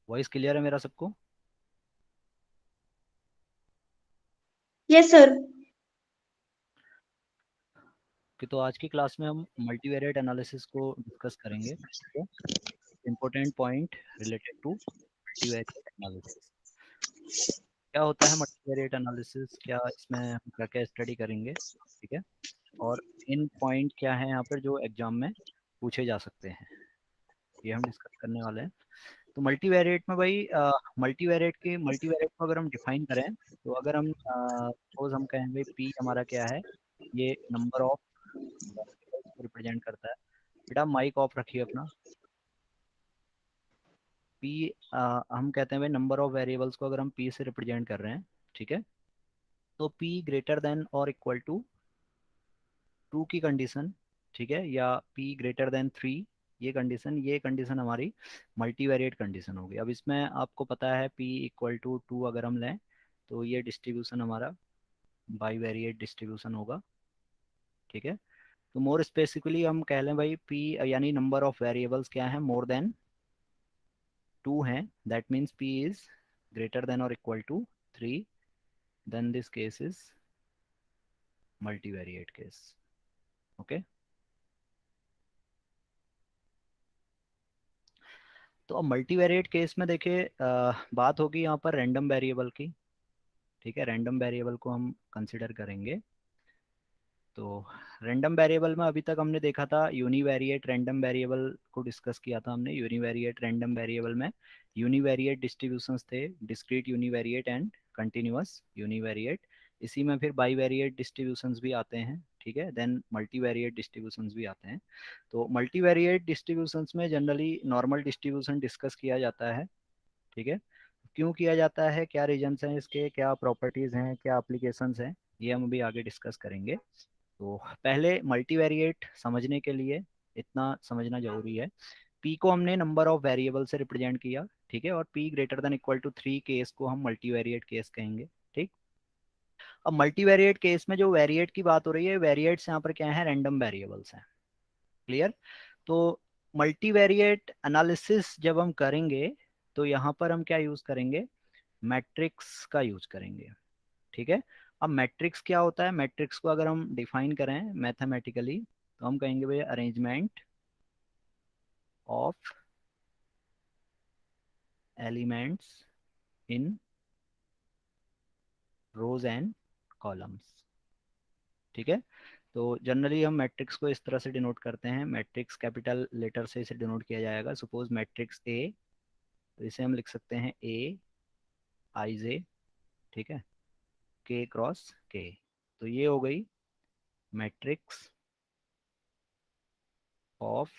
Voice clear है मेरा सबको? Yes sir. कि तो आज की क्लास में हम मल्टीवेरिएट एनालिसिस को डिस्कस करेंगे, ठीक है। Important point related to multivariate analysis. क्या होता है मल्टीवेरिएट एनालिसिस, क्या इसमें हम क्या क्या स्टडी करेंगे, ठीक है। और इन पॉइंट क्या है यहाँ पर जो एग्जाम में पूछे जा सकते हैं, ये हम डिस्कस करने वाले हैं। तो मल्टीवेरिएट में भाई, मल्टीवेरिएट को अगर हम डिफाइन करें, तो अगर हम सपोज हम कहें भाई पी हमारा क्या है, ये नंबर ऑफ वेरिएबल्स को रिप्रेजेंट करता है। बेटा माइक ऑफ रखिए अपना। पी, हम कहते हैं भाई नंबर ऑफ वेरिएबल्स को अगर हम पी से रिप्रेजेंट कर रहे हैं, ठीक है, तो पी ग्रेटर देन और इक्वल टू 2 की कंडीशन, ठीक है, या पी ग्रेटर देन 3, ये कंडीशन हमारी मल्टीवेरिएट कंडीशन होगी। अब इसमें आपको पता है पी इक्वल टू 2 अगर हम लें, तो ये डिस्ट्रीब्यूशन हमारा बाईवेरिएट डिस्ट्रीब्यूशन होगा, ठीक है। तो मोर स्पेसिफिकली हम कह लें भाई पी यानी नंबर ऑफ वेरिएबल्स क्या है, मोर देन 2 हैं, that means P is greater than और equal to 3, then this case is multivariate case. Okay. तो अब मल्टीवेरिएट केस में देखिए, बात होगी यहाँ पर रैंडम वेरिएबल की, ठीक है। रैंडम वेरिएबल को हम कंसिडर करेंगे। तो रैंडम वेरिएबल में अभी तक हमने देखा था यूनिवेरिएट रैंडम वेरिएबल को डिस्कस किया था हमने। यूनिवेरिएट रैंडम वेरिएबल में यूनिवेरिएट डिस्ट्रीब्यूशंस थे, discrete univariate and continuous univariate. इसी में फिर बाईवेरिएट डिस्ट्रीब्यूशंस भी आते हैं, ठीक है, देन मल्टीवेरिएट डिस्ट्रीब्यूशंस भी आते हैं। तो मल्टीवेरिएट डिस्ट्रीब्यूशंस में जनरली नॉर्मल डिस्ट्रीब्यूशन डिस्कस किया जाता है, ठीक है। क्यों किया जाता है, क्या रीजंस हैं इसके, क्या प्रॉपर्टीज हैं, क्या एप्लीकेशंस हैं, ये हम अभी आगे डिस्कस करेंगे। तो पहले मल्टीवेरिएट समझने के लिए इतना समझना जरूरी है, पी को हमने नंबर ऑफ वेरिएबल से रिप्रेजेंट किया, ठीक है, और P greater than equal to 3 case को हम मल्टीवेरिएट केस कहेंगे, ठीक। अब मल्टीवेरिएट केस में जो वेरिएट की बात हो रही है, वेरिएट्स यहाँ पर क्या है, रैंडम वेरिएबल्स हैं। क्लियर? तो मल्टीवेरिएट एनालिसिस जब हम करेंगे, तो यहाँ पर हम क्या यूज करेंगे, मैट्रिक्स का यूज करेंगे, ठीक है। अब मैट्रिक्स क्या होता है, मैट्रिक्स को अगर हम डिफाइन करें मैथमेटिकली, तो हम कहेंगे भाई arrangement of elements in rows and columns, ठीक है। तो जनरली हम मैट्रिक्स को इस तरह से डिनोट करते हैं, मैट्रिक्स कैपिटल लेटर से इसे डिनोट किया जाएगा। सपोज मैट्रिक्स ए, तो इसे हम लिख सकते हैं ए आई जे, ठीक है, के क्रॉस के। तो ये हो गई मैट्रिक्स ऑफ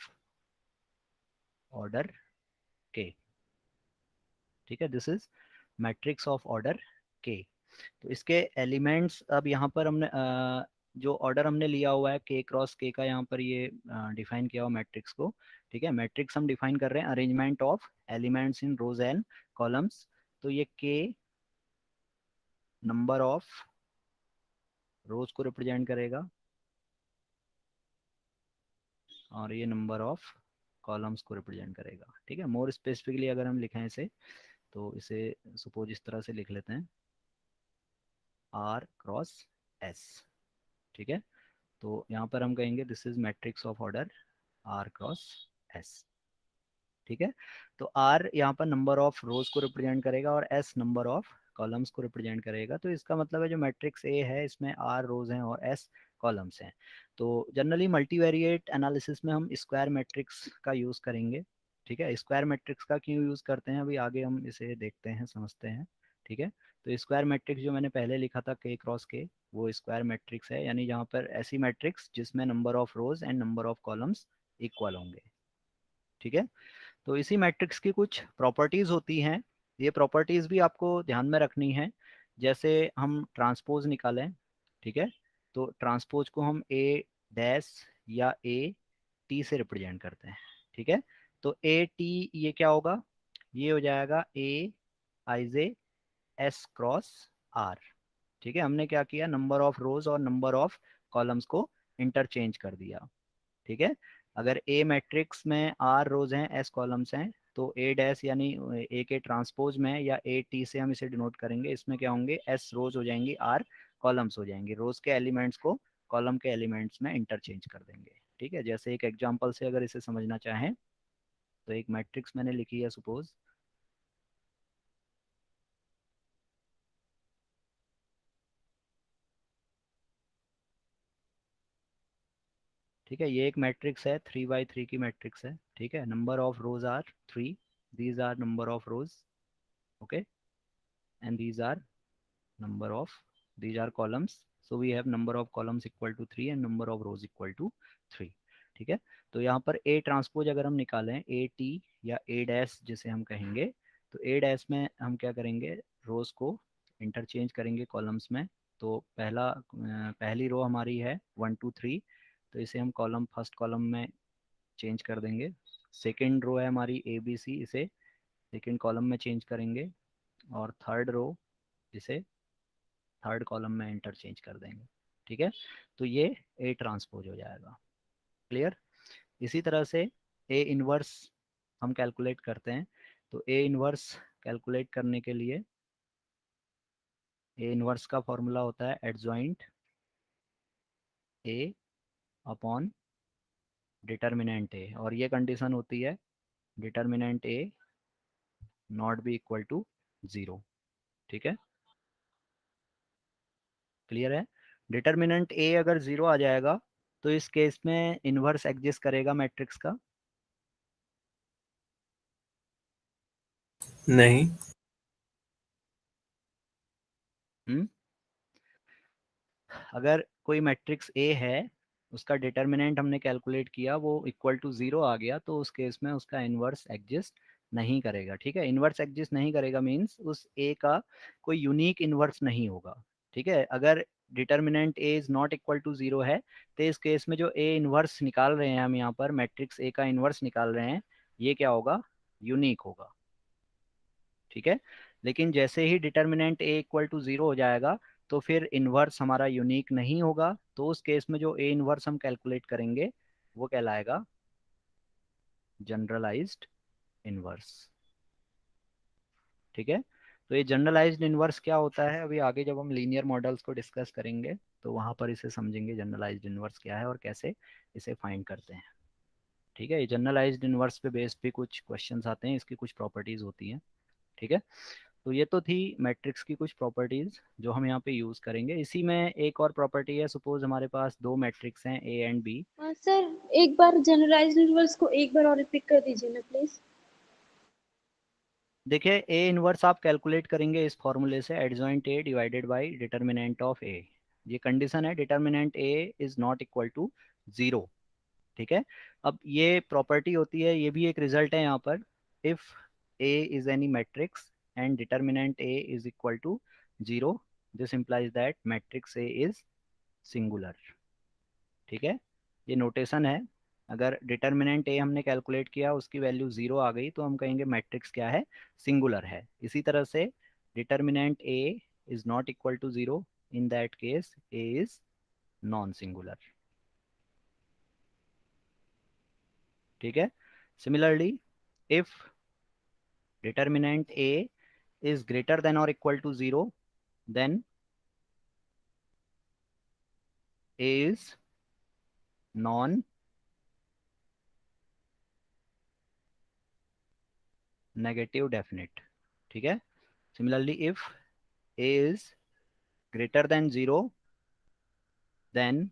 ऑर्डर के, ठीक है, this is matrix of order के। तो इसके एलिमेंट्स, अब यहाँ पर हमने जो ऑर्डर हमने लिया हुआ है के क्रॉस के का, यहाँ पर ये डिफाइन किया हुआ मैट्रिक्स को, ठीक है। मैट्रिक्स हम डिफाइन कर रहे हैं arrangement of elements in rows and columns. तो ये के नंबर ऑफ रोज को रिप्रेजेंट करेगा, और ये नंबर ऑफ कॉलम्स को रिप्रेजेंट करेगा, ठीक है। मोर स्पेसिफिकली अगर हम लिखें इसे, तो इसे सपोज इस तरह से लिख लेते हैं, आर क्रॉस एस, ठीक है। तो यहाँ पर हम कहेंगे this is matrix of order R cross S, ठीक है। तो आर यहाँ पर नंबर ऑफ रोज को रिप्रेजेंट करेगा और एस नंबर ऑफ कॉलम्स को रिप्रेजेंट करेगा। तो इसका मतलब है जो मैट्रिक्स ए है, इसमें आर रोज हैं और एस कॉलम्स हैं। तो जनरली मल्टीवेरिएट एनालिसिस में हम स्क्वायर मैट्रिक्स का यूज करेंगे, ठीक है। स्क्वायर मैट्रिक्स का क्यों यूज करते हैं, अभी आगे हम इसे देखते हैं, समझते हैं, ठीक है। तो स्क्वायर मैट्रिक्स जो मैंने पहले लिखा था के क्रॉस के, वो स्क्वायर मैट्रिक्स है, यानी जहाँ पर ऐसी मैट्रिक्स जिसमें number of rose and number of columns equal होंगे, ठीक है। तो इसी मैट्रिक्स की कुछ प्रॉपर्टीज होती हैं, ये प्रॉपर्टीज भी आपको ध्यान में रखनी है। जैसे हम ट्रांसपोज निकालें, ठीक है, तो ट्रांसपोज को हम ए डैश या ए टी से रिप्रेजेंट करते हैं, ठीक है। तो ए टी ये क्या होगा, ये हो जाएगा ए आई जे एस क्रॉस आर, ठीक है। हमने क्या किया, नंबर ऑफ रोज और नंबर ऑफ कॉलम्स को इंटरचेंज कर दिया, ठीक है। अगर ए मैट्रिक्स में आर रोज हैं एस कॉलम्स हैं, तो ए डैश यानी ए के ट्रांसपोज में या ए टी से हम इसे डिनोट करेंगे, इसमें क्या होंगे, एस रोज हो जाएंगी, आर कॉलम्स हो जाएंगे, रोज के एलिमेंट्स को कॉलम के एलिमेंट्स में इंटरचेंज कर देंगे। ठीक है, जैसे एक एग्जांपल से अगर इसे समझना चाहें तो एक मैट्रिक्स मैंने लिखी है सपोज, ठीक है, ये एक मैट्रिक्स है, 3 by 3 की मैट्रिक्स है। ठीक है, number of rows are 3, these are number of rows, okay, and these are number of, these are columns, so we have number of columns equal to 3 and number of rows equal to 3। ठीक है, तो यहाँ पर A transpose अगर हम निकालें, A T या ए dash जिसे हम कहेंगे, तो ए डैश में हम क्या करेंगे, रोज को इंटरचेंज करेंगे कॉलम्स में। तो पहली रो हमारी है 1 2 3, तो इसे हम कॉलम फर्स्ट कॉलम में चेंज कर देंगे। सेकेंड रो है हमारी ए बी सी, इसे सेकेंड कॉलम में चेंज करेंगे, और थर्ड रो इसे थर्ड कॉलम में इंटरचेंज कर देंगे। ठीक है, तो ये ए ट्रांसपोज हो जाएगा। क्लियर। इसी तरह से ए इनवर्स हम कैलकुलेट करते हैं, तो ए इनवर्स कैलकुलेट करने के लिए ए इनवर्स का फॉर्मूला होता है adjoint A upon determinant A, और ये कंडीशन होती है determinant A not be equal to 0। ठीक है, क्लियर है। डिटर्मिनेंट ए अगर 0 आ जाएगा तो इस केस में इनवर्स एग्जिस्ट करेगा मैट्रिक्स का? नहीं। हम्म, अगर कोई मैट्रिक्स ए है, उसका डिटर्मिनेंट हमने कैलकुलेट किया, वो इक्वल टू 0 आ गया, तो उस केस में उसका इन्वर्स एग्जिस्ट नहीं करेगा। ठीक है, इन्वर्स एग्जिस्ट नहीं करेगा मीन्स उस ए का कोई यूनिक इन्वर्स नहीं होगा। ठीक है, अगर determinant A is not equal to 0 है, तो इस केस में जो ए इन्वर्स निकाल रहे हैं हम यहाँ पर, मैट्रिक्स ए का इन्वर्स निकाल रहे हैं, ये क्या होगा, यूनिक होगा। ठीक है, लेकिन जैसे ही डिटर्मिनेंट ए इक्वल टू 0 हो जाएगा, तो फिर इन्वर्स हमारा यूनिक नहीं होगा, तो उस केस में जो ए इन्वर्स हम कैलकुलेट करेंगे वो कहलाएगा जनरलाइज्ड इन्वर्स। ठीक है, तो ये जनरलाइज्ड इन्वर्स क्या होता है, अभी आगे जब हम लीनियर मॉडल्स को डिस्कस करेंगे तो वहां पर इसे समझेंगे जनरलाइज्ड इन्वर्स क्या है और कैसे इसे फाइंड करते हैं। ठीक है, ये जनरलाइज्ड इन्वर्स पे बेस्ड भी कुछ क्वेश्चंस आते हैं, इसकी कुछ प्रॉपर्टीज होती हैं। ठीक है, तो ये तो थी मैट्रिक्स की कुछ प्रॉपर्टीज जो हम यहाँ पे यूज करेंगे। इसी में एक और प्रॉपर्टी है, सपोज हमारे पास दो मैट्रिक्स हैं ए एंड बी। सर, एक बार जनरलाइज्ड यूनिवर्स को एक बार और रिपीट कर दीजिए ना प्लीज। देखिए, ए इनवर्स आप कैलकुलेट करेंगे इस फॉर्मूले से, adjoint A divided by determinant of A. ये कंडीशन है determinant A is not equal to 0। ठीक है, अब ये प्रॉपर्टी होती है, ये भी एक रिजल्ट है यहाँ पर, if A is any matrix and determinant A is equal to 0, this implies that matrix A is singular. ठीक है, ये नोटेशन है, अगर डिटर्मिनेंट ए हमने कैलकुलेट किया, उसकी वैल्यू 0 आ गई, तो हम कहेंगे मैट्रिक्स क्या है, सिंगुलर है। इसी तरह से determinant A is not equal to 0, in that case A is non singular. ठीक है, similarly if determinant A is greater than or equal to 0, then a is non negative definite। ठीक है, similarly if a is greater than 0, then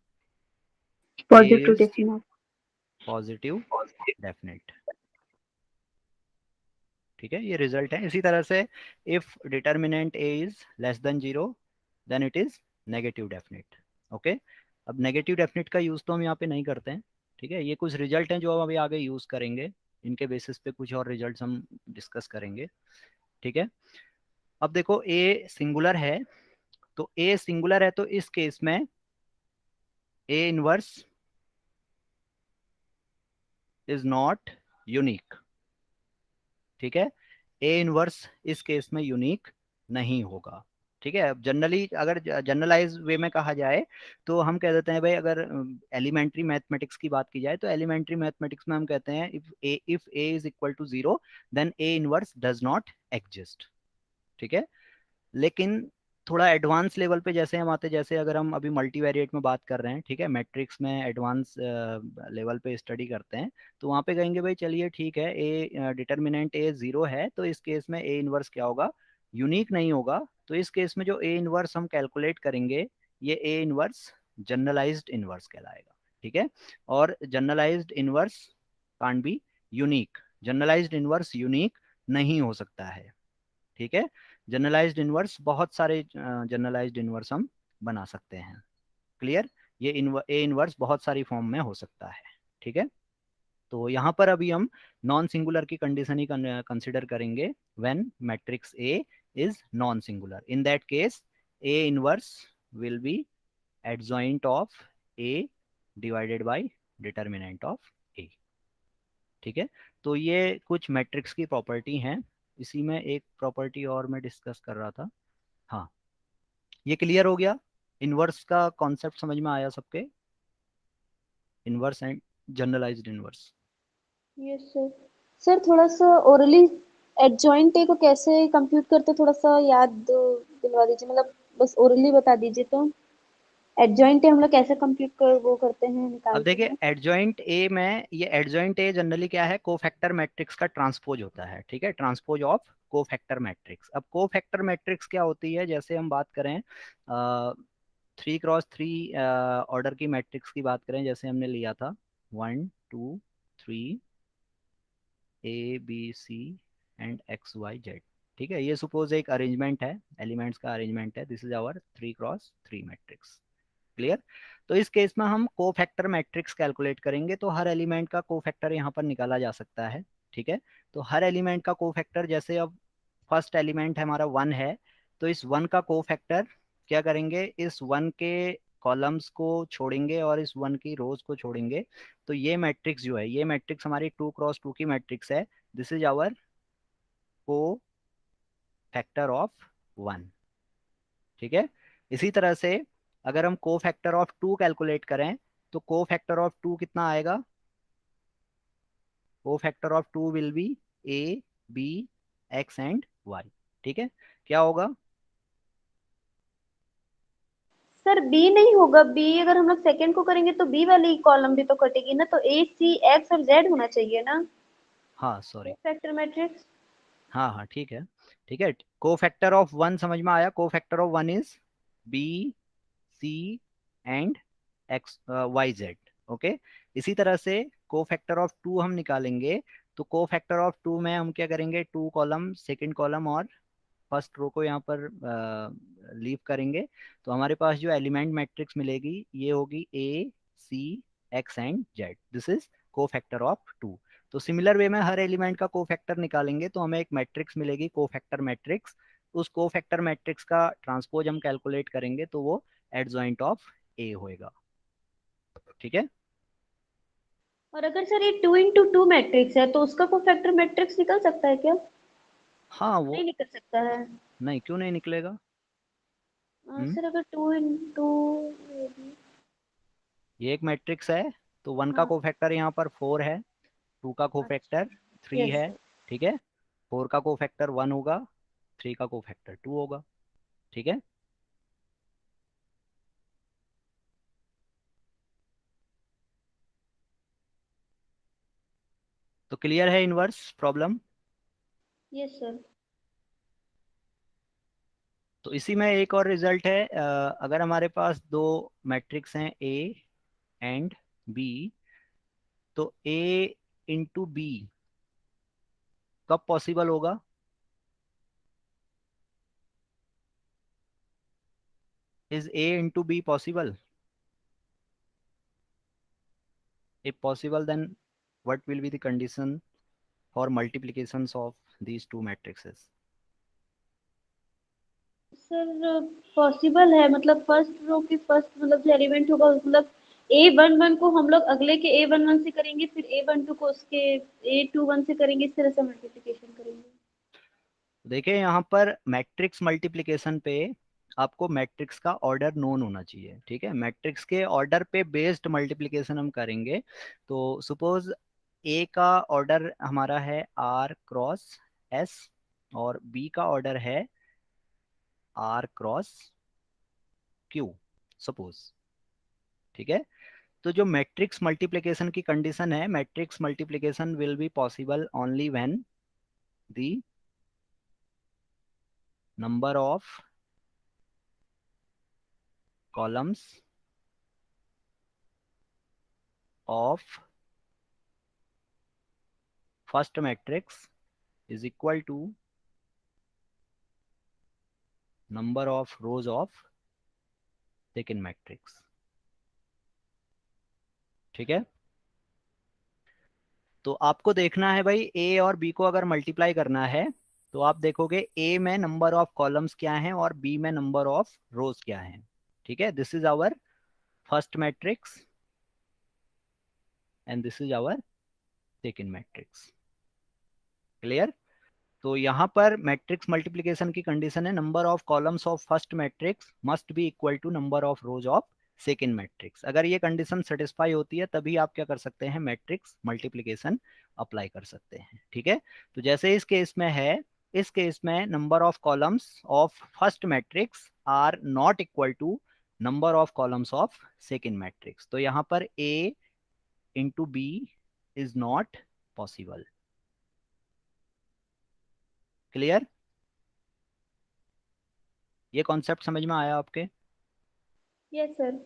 a positive is definite. positive definite। ठीक है, ये result है। इसी तरह से if determinant A is less than 0, then it is negative definite. Okay, अब नेगेटिव डेफिनेट का यूज तो हम यहाँ पे नहीं करते हैं। ठीक है, ये कुछ रिजल्ट हैं जो हम अभी आगे यूज करेंगे, इनके बेसिस पे कुछ और रिजल्ट्स हम डिस्कस करेंगे। ठीक है, अब देखो ए सिंगुलर है, तो ए सिंगुलर है तो इस केस में A inverse is not unique. ठीक है, ए इनवर्स इस केस में यूनिक नहीं होगा। ठीक है। जनरली अगर जनरलाइज वे में कहा जाए तो हम कह देते हैं भाई, अगर एलिमेंट्री मैथमेटिक्स की बात की जाए तो एलिमेंट्री मैथमेटिक्स में हम कहते हैं if A is equal to zero then A inverse does not exist. ठीक है। लेकिन थोड़ा एडवांस लेवल पे जैसे हम आते, जैसे अगर हम अभी मल्टीवेरिएट में बात कर रहे हैं, ठीक है, मैट्रिक्स में एडवांस लेवल पे स्टडी करते हैं, तो वहाँ पे कहेंगे भाई चलिए ठीक है, ए डिटर्मिनेंट ए जीरो है तो इस केस में ए इनवर्स क्या होगा, यूनिक नहीं होगा। तो इस केस में जो ए इनवर्स हम कैलकुलेट करेंगे, ये ए इनवर्स जनरलाइज्ड इनवर्स कहलाएगा। ठीक है। और generalised inverse can't be unique, generalised inverse unique नहीं हो सकता है। ठीक है। जनरलाइज्ड इनवर्स, बहुत सारे जनरलाइज्ड इनवर्स हम बना सकते हैं। क्लियर। ये ए इनवर्स बहुत सारी फॉर्म में हो सकता है। ठीक है। तो यहाँ पर अभी हम नॉन सिंगुलर की कंडीशन ही कंसिडर करेंगे। When matrix A is non singular, in that case A inverse will be adjoint of A divided by determinant of A. ठीक है। तो ये कुछ मैट्रिक्स की प्रॉपर्टी हैं। इसी में एक प्रॉपर्टी और मैं डिस्कस कर रहा था। हाँ, ये क्लियर हो गया। इनवर्स का कॉन्सेप्ट समझ में आया सबके, inverse and generalised inverse. Yes sir. Sir थोड़ा सा ओरली एडजॉइंट ए को कैसे कंप्यूट करते, थोड़ा सा याद दिलवा दीजिए, मतलब बस ओरली बता दीजिए तो। एडजॉइंट ए हम लोग कैसे कंप्यूट कर वो करते हैं, अब निकालते देखिए हैं? एडजॉइंट ए में, ये एडजॉइंट ए जनरली क्या है, कोफैक्टर मैट्रिक्स का ट्रांसपोज होता है। ठीक है, ट्रांसपोज ऑफ कोफैक्टर मैट्रिक्स। अब कोफैक्टर मैट्रिक्स क्या होती है, जैसे हम बात करें 3x3 ऑर्डर की मैट्रिक्स की बात करें, जैसे हमने लिया था 1 2 3 ABC एंड XYZ। ठीक है, ये सपोज एक अरेंजमेंट है, एलिमेंट्स का अरेंजमेंट है, this is our 3x3 matrix. Clear. तो इस केस में हम कोफैक्टर मैट्रिक्स कैलकुलेट करेंगे, तो हर एलिमेंट का कोफैक्टर यहाँ पर निकाला जा सकता है। ठीक है। तो हर एलिमेंट का कोफैक्टर, जैसे अब फर्स्ट एलिमेंट हमारा 1 है, तो इस 1 का कोफैक्टर क्या करेंगे, इस 1 के कॉलम्स को छोड़ेंगे और इस 1 की रोज को छोड़ेंगे। तो ये मैट्रिक्स जो है, ये मैट्रिक्स हमारी 2x2 की मैट्रिक्स है। दिस इज आवर को फैक्टर ऑफ 1। ठीक है। इसी तरह से अगर हम को फैक्टर ऑफ 2 कैलकुलेट करें, तो को फैक्टर ऑफ 2 कितना आएगा, को factor of 2 will be A B X and Y. ठीक है। क्या होगा, सर बी नहीं होगा, बी अगर हम लोग सेकंड को करेंगे तो बी वाली कॉलम भी तो कटेगी ना, तो ए सी एक्स और जेड होना चाहिए ना हाँ सॉरी, फैक्टर मैट्रिक्स। हाँ हाँ ठीक है। ठीक है, को फैक्टर ऑफ 1 समझ में आया, को factor of 1 is B C and X Y Z. Okay. इसी तरह से को फैक्टर ऑफ 2 हम निकालेंगे, तो को फैक्टर ऑफ 2 में हम क्या करेंगे, 2 कॉलम, सेकंड कॉलम और फर्स्ट रो को यहाँ पर लीव करेंगे। तो हमारे पास जो एलिमेंट मैट्रिक्स मिलेगी, ये होगी A C X and Z, this is को फैक्टर ऑफ 2। तो सिमिलर वे में हर एलिमेंट का को फैक्टर निकालेंगे तो हमें एक मैट्रिक्स मिलेगी, को फैक्टर मैट्रिक्स। उस को फैक्टर मैट्रिक्स का ट्रांसपोज हम कैलकुलेट करेंगे तो वो एडजॉइंट ऑफ ए होएगा। ठीक है। और अगर सर ये 2 into 2 मैट्रिक्स है तो उसका को फैक्टर मैट्रिक्स निकल सकता है क्या? हाँ वो, नहीं निकल सकता है? नहीं क्यों नहीं निकलेगा। हम्म, सर अगर 2 into, ये एक मैट्रिक्स है, तो 1 का हाँ। कोफैक्टर यहाँ पर 4 है, 2 का कोफैक्टर अच्छा। 3 यस है। सर। ठीक है। 4 का कोफैक्टर 1 होगा, 3 का कोफैक्टर 2 होगा। ठीक है। तो क्लियर है इनवर्स प्रॉब्लम। Yes sir. तो इसी में एक और रिजल्ट है, अगर हमारे पास दो मैट्रिक्स हैं ए एंड बी, तो ए इंटू बी कब पॉसिबल होगा, is a into be possible, if possible then what will be the condition for multiplications of these two matrices। Sir possible है, मतलब फर्स्ट रो की first मतलब जो element होगा मतलब A11 को हम लोग अगले के A11 से करेंगे, फिर A12 को उसके A21 से करेंगे, इस तरह से मल्टीप्लिकेशन करेंगे। देखिए यहाँ पर मैट्रिक्स मल्टीप्लिकेशन पे आपको मैट्रिक्स का ऑर्डर नोन होना चाहिए, ठीक है। मैट्रिक्स के ऑर्डर पे बेस्ड मल्टीप्लिकेशन हम करेंगे। तो सपोज ए का ऑर्डर हमारा है आर क्रॉस एस, और बी का ऑर्डर है आर क्रॉस क्यू, सपोज, ठीक है। तो जो मैट्रिक्स मल्टीप्लिकेशन की कंडीशन है, matrix multiplication will be possible only when the number of columns of first matrix is equal to number of rows of second matrix, ठीक है। तो आपको देखना है भाई, ए और बी को अगर मल्टीप्लाई करना है तो आप देखोगे ए में नंबर ऑफ कॉलम्स क्या हैं और बी में नंबर ऑफ रोज क्या हैं, ठीक है। This is our first matrix and this is our second matrix. Clear. तो यहाँ पर मैट्रिक्स मल्टीप्लिकेशन की कंडीशन है number of columns of first matrix must be equal to number of rows of second matrix. अगर ये condition satisfy होती है तभी आप क्या कर सकते हैं, मैट्रिक्स मल्टीप्लिकेशन अप्लाई कर सकते हैं, ठीक है। तो जैसे इस केस में है, इस केस में number of columns of first matrix are not equal to number of columns of second matrix. तो यहाँ पर A into B is not possible. Clear. ये कॉन्सेप्ट समझ में आया आपके। Yes sir.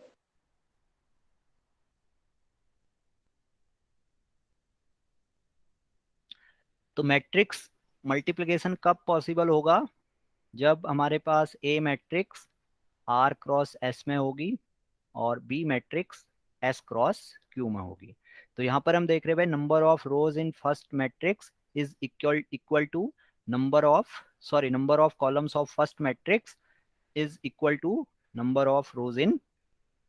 तो मैट्रिक्स मल्टीप्लिकेशन कब पॉसिबल होगा, जब हमारे पास A matrix R cross S में होगी और B matrix S cross Q में होगी। तो यहाँ पर हम देख रहे हैं भाई, number of rows in first matrix is equal equal to number of, sorry, number of columns of first matrix is equal to number of rows in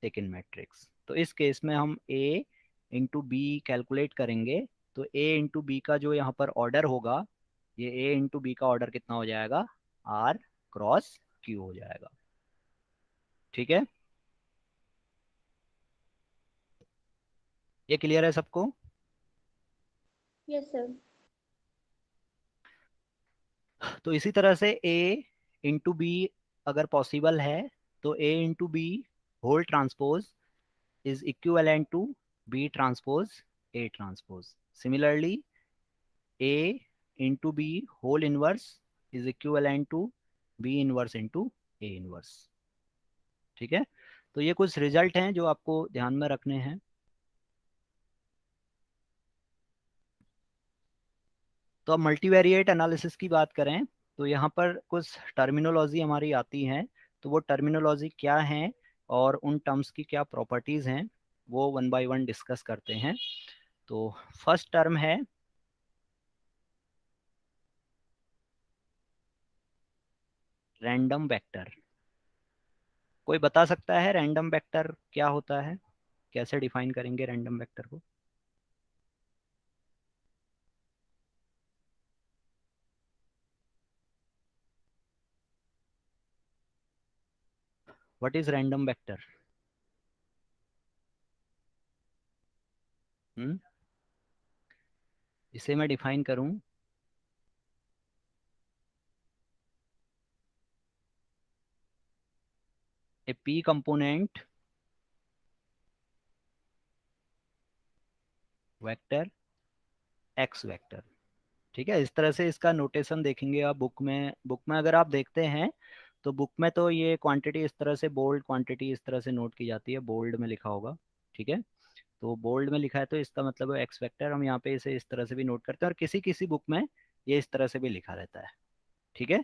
second matrix. तो इस केस में हम ए इंटू बी कैलकुलेट करेंगे। तो A into B का जो यहाँ पर ऑर्डर होगा, ये ए इंटू बी का ऑर्डर कितना हो जाएगा, आर क्रॉस क्यू हो जाएगा, ठीक है। ये क्लियर है सबको। Yes sir. तो इसी तरह से ए इंटू बी अगर पॉसिबल है तो A into B whole transpose is equivalent to B transpose A transpose. Similarly A into B whole inverse is equivalent to B inverse into A inverse, ठीक है। तो ये कुछ रिजल्ट हैं जो आपको ध्यान में रखने हैं। तो अब मल्टीवेरिएट एनालिसिस की बात करें तो यहाँ पर कुछ टर्मिनोलॉजी हमारी आती हैं। तो वो टर्मिनोलॉजी क्या हैं और उन टर्म्स की क्या प्रॉपर्टीज़ हैं, वो वन बाय वन डिस्कस करते हैं। तो फर्स्ट टर्म है रैंडम वेक्टर। कोई बता सकता है रैंडम वेक्टर क्या होता है, कैसे डिफाइन करेंगे रैंडम वेक्टर को। What is random vector. इसे मैं डिफाइन करूं, ए p component vector x vector, ठीक है। इस तरह से इसका नोटेशन देखेंगे आप बुक में। बुक में अगर आप देखते हैं तो बुक में तो ये क्वांटिटी इस तरह से, बोल्ड क्वांटिटी इस तरह से नोट की जाती है, बोल्ड में लिखा होगा, ठीक है। तो बोल्ड में लिखा है तो इसका मतलब है एक्स वेक्टर। हम यहाँ पे इसे इस तरह से भी नोट करते हैं और किसी किसी बुक में ये इस तरह से भी लिखा रहता है, ठीक है।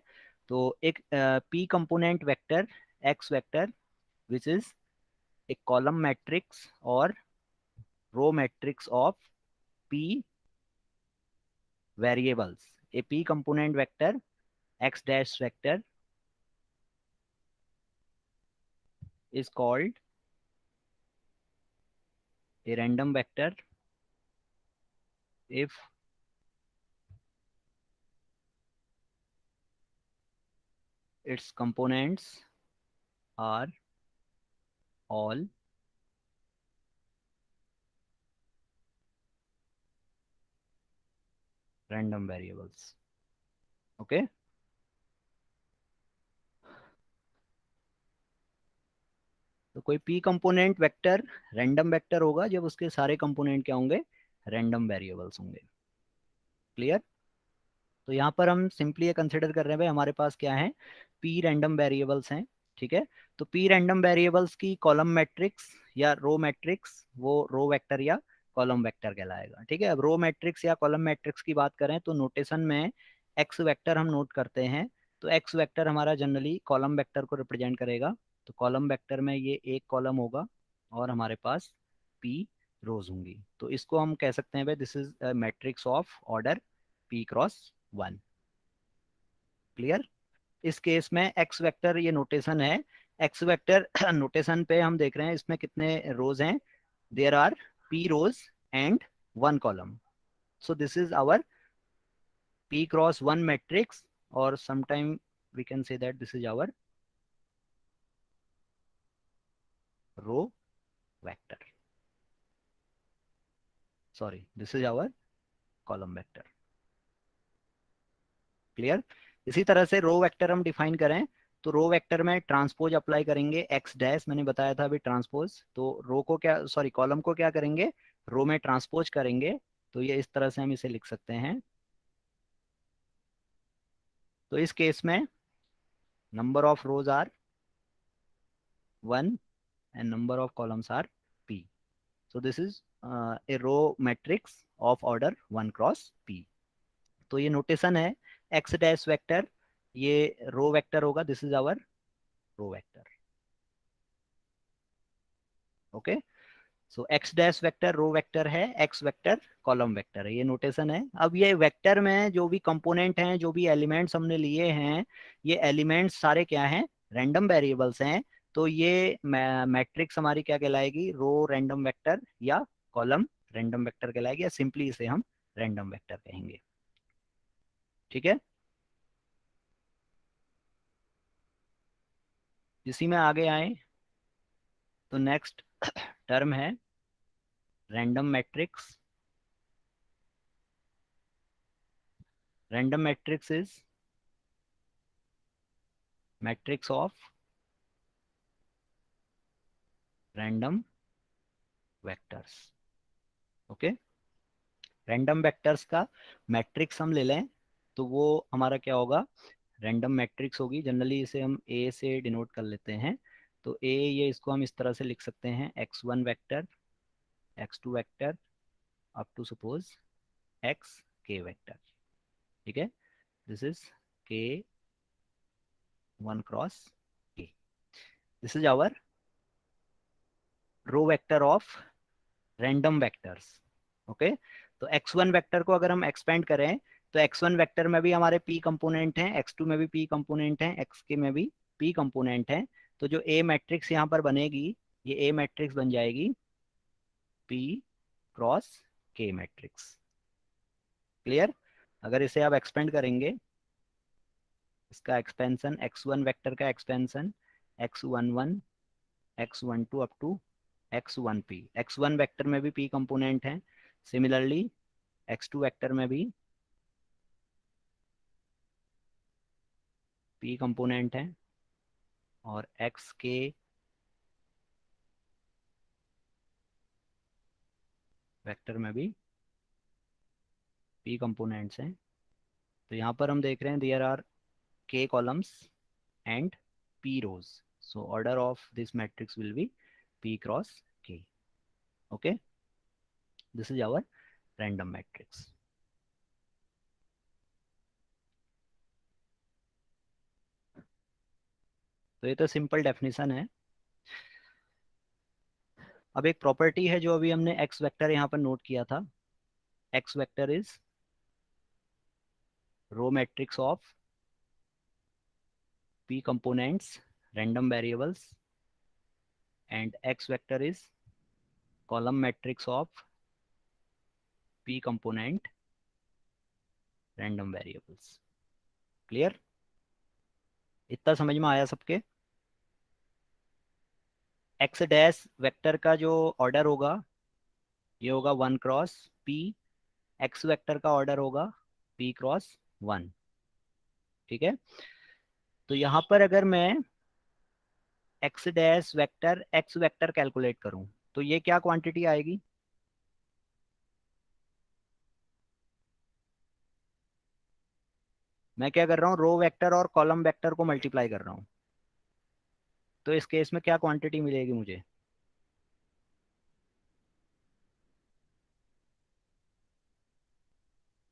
तो एक p component vector x vector which is एक कॉलम मैट्रिक्स और row matrix of p variables. A p component vector x dash vector is called a random vector if its components are all random variables. Okay, तो कोई p component vector random vector होगा जब उसके सारे component क्या होंगे, random variables होंगे। Clear. तो यहाँ पर हम सिंपली ये कंसिडर कर रहे हैं भाई हमारे पास क्या है, पी रैंडम वेरिएबल्स हैं। ठीक है, तो पी रैंडम वेरिएबल्स की कॉलम मैट्रिक्स या रो मैट्रिक्स, वो रो वेक्टर या कॉलम वेक्टर कहलाएगा। ठीक है, अब रो मैट्रिक्स या कॉलम मैट्रिक्स की बात करें तो नोटेशन में एक्स वेक्टर हम नोट करते हैं। तो एक्स वेक्टर हमारा जनरली कॉलम वेक्टर को रिप्रेजेंट करेगा। तो कॉलम वेक्टर में ये एक कॉलम होगा और हमारे पास पी रोज होंगी। तो इसको हम कह सकते हैं भाई this is matrix of order P cross one. Clear. इस केस में एक्स वेक्टर ये नोटेशन है। एक्स वेक्टर नोटेशन पे हम देख रहे हैं इसमें कितने रोज हैं, there are P rows and one column. So this is our P cross one matrix, और sometime we can say that this is our row vector, sorry this is our column vector. Clear. इसी तरह से row vector हम define करें तो row vector में transpose apply करेंगे x dash, मैंने बताया था अभी ट्रांसपोज। तो रो को क्या, सॉरी कॉलम को क्या करेंगे, रो में ट्रांसपोज करेंगे। तो ये इस तरह से हम इसे लिख सकते हैं। तो इस केस में number of rows are one and number of columns are p. So this is a row matrix of order one cross p. तो ये नोटेशन है एक्स डैश वेक्टर, ये रो वेक्टर होगा, this is our row vector. Okay, so x dash vector row vector है, x vector column vector है, ये notation है। अब ये वेक्टर में जो भी कंपोनेंट हैं, जो भी एलिमेंट्स हमने लिए हैं, ये एलिमेंट्स सारे क्या हैं, रैंडम वेरिएबल्स हैं। तो ये मैट्रिक्स हमारी क्या कहलाएगी, रो रैंडम वेक्टर या कॉलम रैंडम वेक्टर कहलाएगी, या सिंपली इसे हम रैंडम वेक्टर कहेंगे। ठीक है, इसी में आगे आए तो नेक्स्ट टर्म है random matrix. Random matrix is matrix of random vectors. Okay, random vectors का मैट्रिक्स हम ले लें तो वो हमारा क्या होगा, रैंडम मैट्रिक्स होगी। जनरली इसे हम ए से डिनोट कर लेते हैं। तो ए, ये इसको हम इस तरह से लिख सकते हैं, x one vector, x two vector, up to suppose x k vector. ठीक है, this is k one cross k, this is our row vector of random vectors. Okay, तो एक्स वन वेक्टर को अगर हम एक्सपेंड करें तो x one vector में भी हमारे पी कंपोनेंट हैं, एक्स टू में भी पी कंपोनेंट हैं, एक्स के में भी पी कंपोनेंट हैं। तो जो ए मैट्रिक्स यहाँ पर बनेगी, ये ए मैट्रिक्स बन जाएगी p cross k matrix. Clear. अगर इसे आप एक्सपेंड करेंगे, इसका एक्सपेंशन एक्स वन वेक्टर का expansion x one one, x one two up to x one p, x one vector में भी पी कंपोनेंट हैं, सिमिलरली एक्स टू वेक्टर में भी पी कंपोनेंट हैं, और एक्स के वेक्टर में भी पी कंपोनेंट्स हैं। तो यहाँ पर हम देख रहे हैं there are K columns and P rows. So order of this matrix will be P cross K. Okay, this is our random matrix. तो ये तो सिंपल डेफिनेशन है। अब एक प्रॉपर्टी है जो अभी हमने एक्स वेक्टर यहाँ पर नोट किया था, x vector is row matrix of p components random variables, and x vector is column matrix of p component random variables। Clear, इतना समझ में आया सबके। एक्स डैश वेक्टर का जो ऑर्डर होगा ये होगा 1 क्रॉस p। एक्स वेक्टर का ऑर्डर होगा p क्रॉस 1। ठीक है। तो यहाँ पर अगर मैं x dash vector x vector calculate करूँ तो ये क्या क्वांटिटी आएगी? मैं क्या कर रहा हूँ, रो वेक्टर और कॉलम वेक्टर को मल्टीप्लाई कर रहा हूँ। तो इस केस में क्या क्वांटिटी मिलेगी मुझे?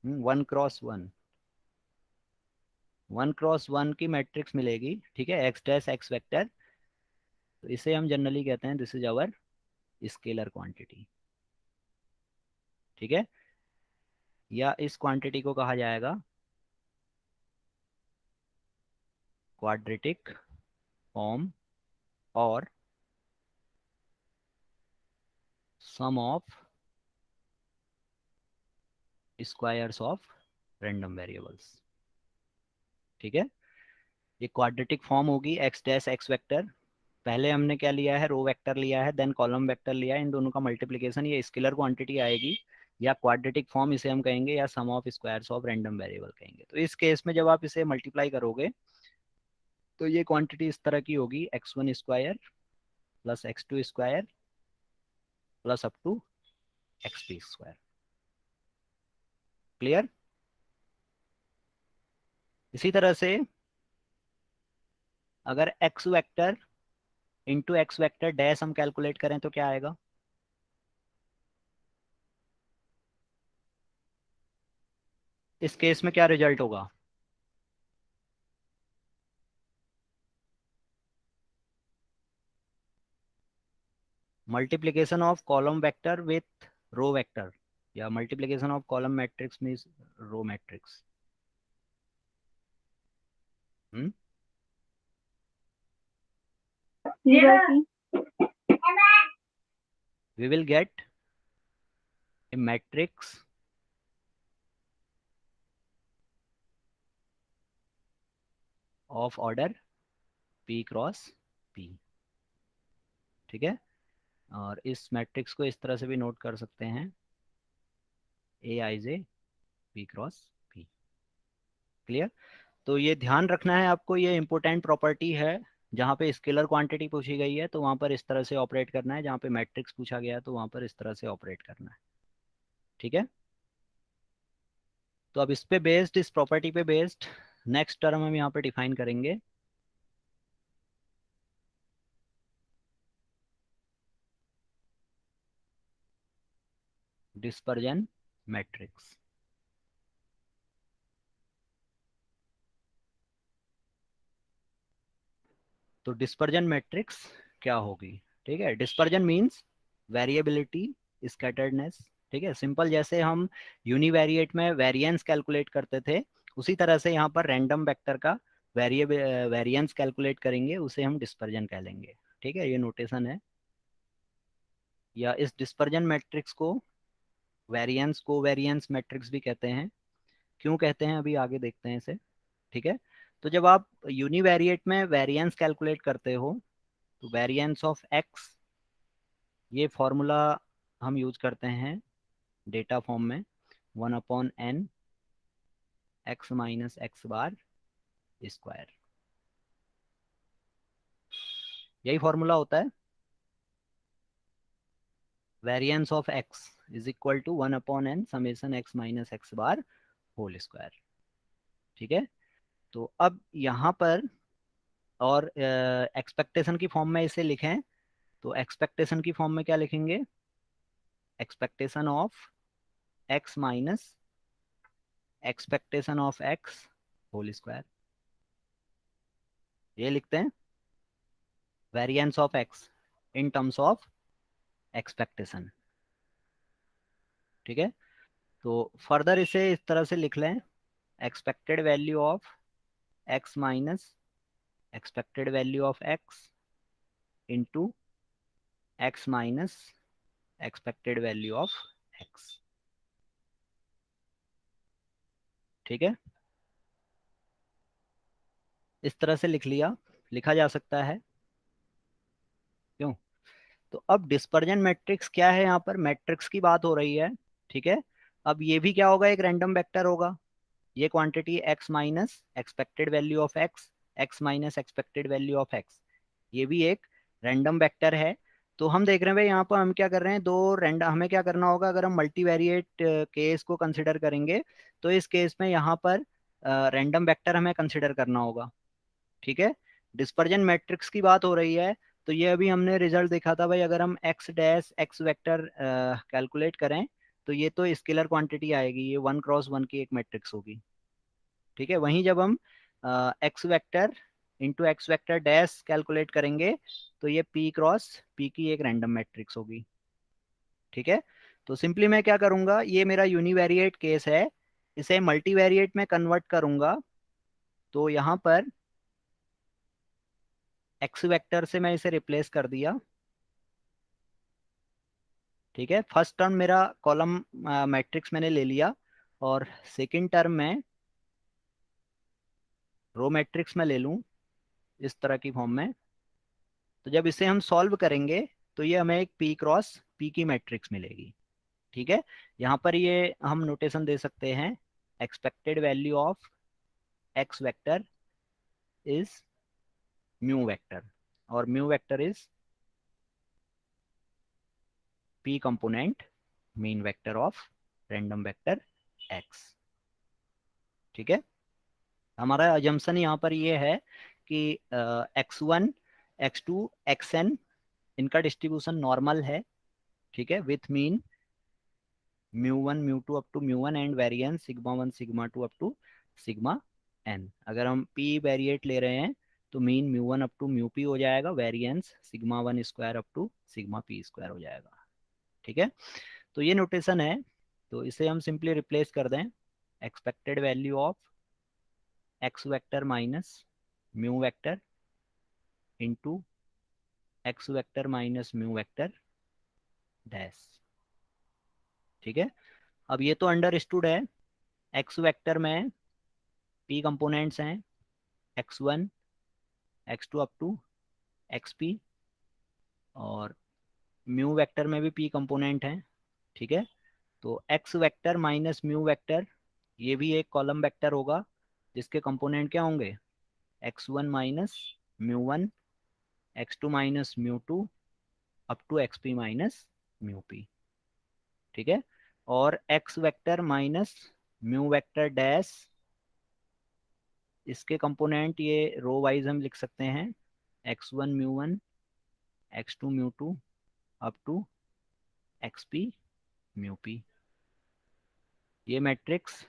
1 क्रॉस 1। 1 क्रॉस 1 की मैट्रिक्स मिलेगी। ठीक है, एक्स डैश एक्स वेक्टर। तो इसे हम जनरली कहते हैं this is our scalar quantity. ठीक है। या इस क्वांटिटी को कहा जाएगा क्वाड्रेटिक फॉर्म और sum of squares of random variables. ठीक है। ये क्वाड्रेटिक फॉर्म होगी एक्स डैश एक्स वेक्टर। पहले हमने क्या लिया है, रो वेक्टर लिया है, देन कॉलम वेक्टर लिया है, इन दोनों का मल्टीप्लिकेशन ये स्केलर क्वांटिटी आएगी। या क्वाड्रेटिक फॉर्म इसे हम कहेंगे, या sum of squares of random variable कहेंगे। तो इस केस में जब आप इसे मल्टीप्लाई करोगे तो ये क्वांटिटी इस तरह की होगी, x1 square plus x2 square plus up to x3 square. Clear? इसी तरह से अगर x vector into x vector dash हम कैलकुलेट करें तो क्या आएगा? इस केस में क्या रिजल्ट होगा? Multiplication of column vector with row vector, या multiplication of column matrix means row matrix. Hmm. We will get a matrix of order p cross p। ठीक है। और इस मैट्रिक्स को इस तरह से भी नोट कर सकते हैं, aij p cross p। Clear? तो ये ध्यान रखना है आपको, ये इंपॉर्टेंट प्रॉपर्टी है। जहाँ पे स्केलर क्वांटिटी पूछी गई है तो वहाँ पर इस तरह से ऑपरेट करना है, जहाँ पे मैट्रिक्स पूछा गया है तो वहाँ पर इस तरह से ऑपरेट करना है। ठीक है। तो अब इस पे बेस्ड, इस प्रॉपर्टी पे बेस्ड नेक्स्ट टर्म हम यहाँ पे डिफाइन करेंगे। Dispersion matrix. तो डिस्पर्जन मैट्रिक्स क्या होगी? ठीक है, डिस्पर्जन मींस वेरिएबिलिटी, स्कैटर्डनेस। ठीक है, सिंपल जैसे हम यूनिवेरिएट में वेरिएंस कैलकुलेट करते थे उसी तरह से यहाँ पर रैंडम वेक्टर का वेरिएंस कैलकुलेट करेंगे, उसे हम डिस्पर्जन कह लेंगे। ठीक है, ये नोटेशन है। या इस डिस्पर्जन मैट्रिक्स को वेरिएंस को वेरिएंस मैट्रिक्स भी कहते हैं। क्यों कहते हैं अभी आगे देखते हैं इसे। ठीक है। तो जब आप यूनिवेरिएट में वेरिएंस कैलकुलेट करते हो तो वेरिएंस ऑफ एक्स, ये फॉर्मूला हम यूज करते हैं डेटा फॉर्म में, 1/n x minus x bar square. यही फॉर्मूला होता है, variance of x is equal to 1/n summation x minus x bar whole square. ठीक है। तो अब यहाँ पर और एक्सपेक्टेशन की फॉर्म में इसे लिखें तो एक्सपेक्टेशन की फॉर्म में क्या लिखेंगे, expectation of x minus expectation of x whole square. ये लिखते हैं variance of x in terms of expectation. ठीक है। तो फर्दर इसे इस तरह से लिख लें, expected value of x minus expected value of x into x minus expected value of x. ठीक है, इस तरह से लिख लिया, लिखा जा सकता है। क्यों? तो अब डिस्पर्जन मैट्रिक्स क्या है, यहाँ पर मैट्रिक्स की बात हो रही है, ठीक है। अब ये भी क्या होगा, एक रैंडम वेक्टर होगा। ये quantity x minus expected value of x, x minus expected value of x, ये भी एक रैंडम वेक्टर है। तो हम देख रहे हैं भाई यहाँ पर हम क्या कर रहे हैं, दो रैंडम, हमें क्या करना होगा, अगर हम मल्टीवेरिएट केस को कंसिडर करेंगे तो इस केस में यहाँ पर रैंडम वेक्टर हमें कंसिडर करना होगा, ठीक है। डिस्पर्जन मैट्रिक्स की बात हो रही है, तो ये अभी हमने रिजल्ट देखा था भाई, अगर हम x dash X vector calculate करें तो ये तो स्केलर क्वांटिटी आएगी, ये 1 क्रॉस 1 की एक मैट्रिक्स होगी, ठीक है। वहीं जब हम x vector into x vector dash calculate करेंगे तो ये पी क्रॉस पी की एक रैंडम मैट्रिक्स होगी, ठीक है। तो सिंपली मैं क्या करूंगा, ये मेरा यूनिवेरिएट केस है, इसे मल्टीवेरिएट में कन्वर्ट करूंगा। तो यहाँ पर एक्स वेक्टर से मैं इसे रिप्लेस कर दिया, ठीक है। फर्स्ट टर्म मेरा कॉलम मैट्रिक्स मैंने ले लिया, और सेकंड टर्म में रो मैट्रिक्स में ले लूँ इस तरह की फॉर्म में। तो जब इसे हम सॉल्व करेंगे तो ये हमें एक पी क्रॉस पी की मैट्रिक्स मिलेगी, ठीक है। यहाँ पर ये हम नोटेशन दे सकते हैं, expected value of x vector is mu vector, और mu vector is P component mean vector of random vector X, ठीक है। हमारा अजम्पशन यहाँ पर ये है कि x1 x2 xn इनका डिस्ट्रीब्यूशन नॉर्मल है, ठीक है, with mean mu 1 mu 2 up to mu 1 and variance sigma 1 sigma 2 up to sigma n। अगर हम p वेरिएट ले रहे हैं तो mean mu 1 up to mu p हो जाएगा, variance sigma 1 square up to sigma p square हो जाएगा, ठीक है। तो ये नोटेशन है, तो इसे हम सिंपली रिप्लेस कर दें, expected value of x vector minus mu vector into x vector minus mu vector dash, ठीक है। अब ये तो अंडरस्टूड है, एक्स वेक्टर में पी कंपोनेंट्स हैं, x1 x2 up to xp, और म्यू वेक्टर में भी p कंपोनेंट हैं, ठीक है। तो x vector minus mu vector, ये भी एक कॉलम वेक्टर होगा जिसके कंपोनेंट क्या होंगे, x1 minus mu 1, x2 minus mu 2 up to xp minus mu p, ठीक है। और x vector minus mu vector dash, इसके कंपोनेंट ये रो वाइज हम लिख सकते हैं, x1 mu 1, x2 mu 2 up to xp mu p। ये मैट्रिक्स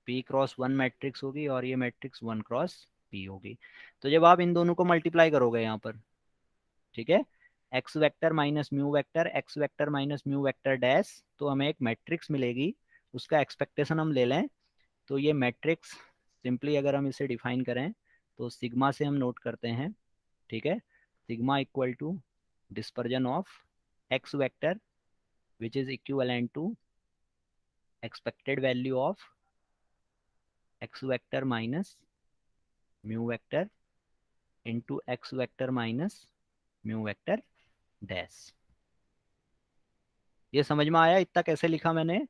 p क्रॉस 1 मैट्रिक्स होगी, और ये मैट्रिक्स 1 क्रॉस p होगी। तो जब आप इन दोनों को मल्टीप्लाई करोगे यहाँ पर, ठीक है, x vector minus mu vector, x vector minus mu vector dash, तो हमें एक मैट्रिक्स मिलेगी, उसका एक्सपेक्टेशन हम ले लें। तो ये मैट्रिक्स सिंपली अगर हम इसे डिफाइन करें तो सिग्मा से हम नोट करते हैं, ठीक है। Sigma equal to dispersion of x vector which is equivalent to expected value of x vector minus mu vector into x vector minus mu vector dash. ये समझ में आया इतना कैसे लिखा मैंने?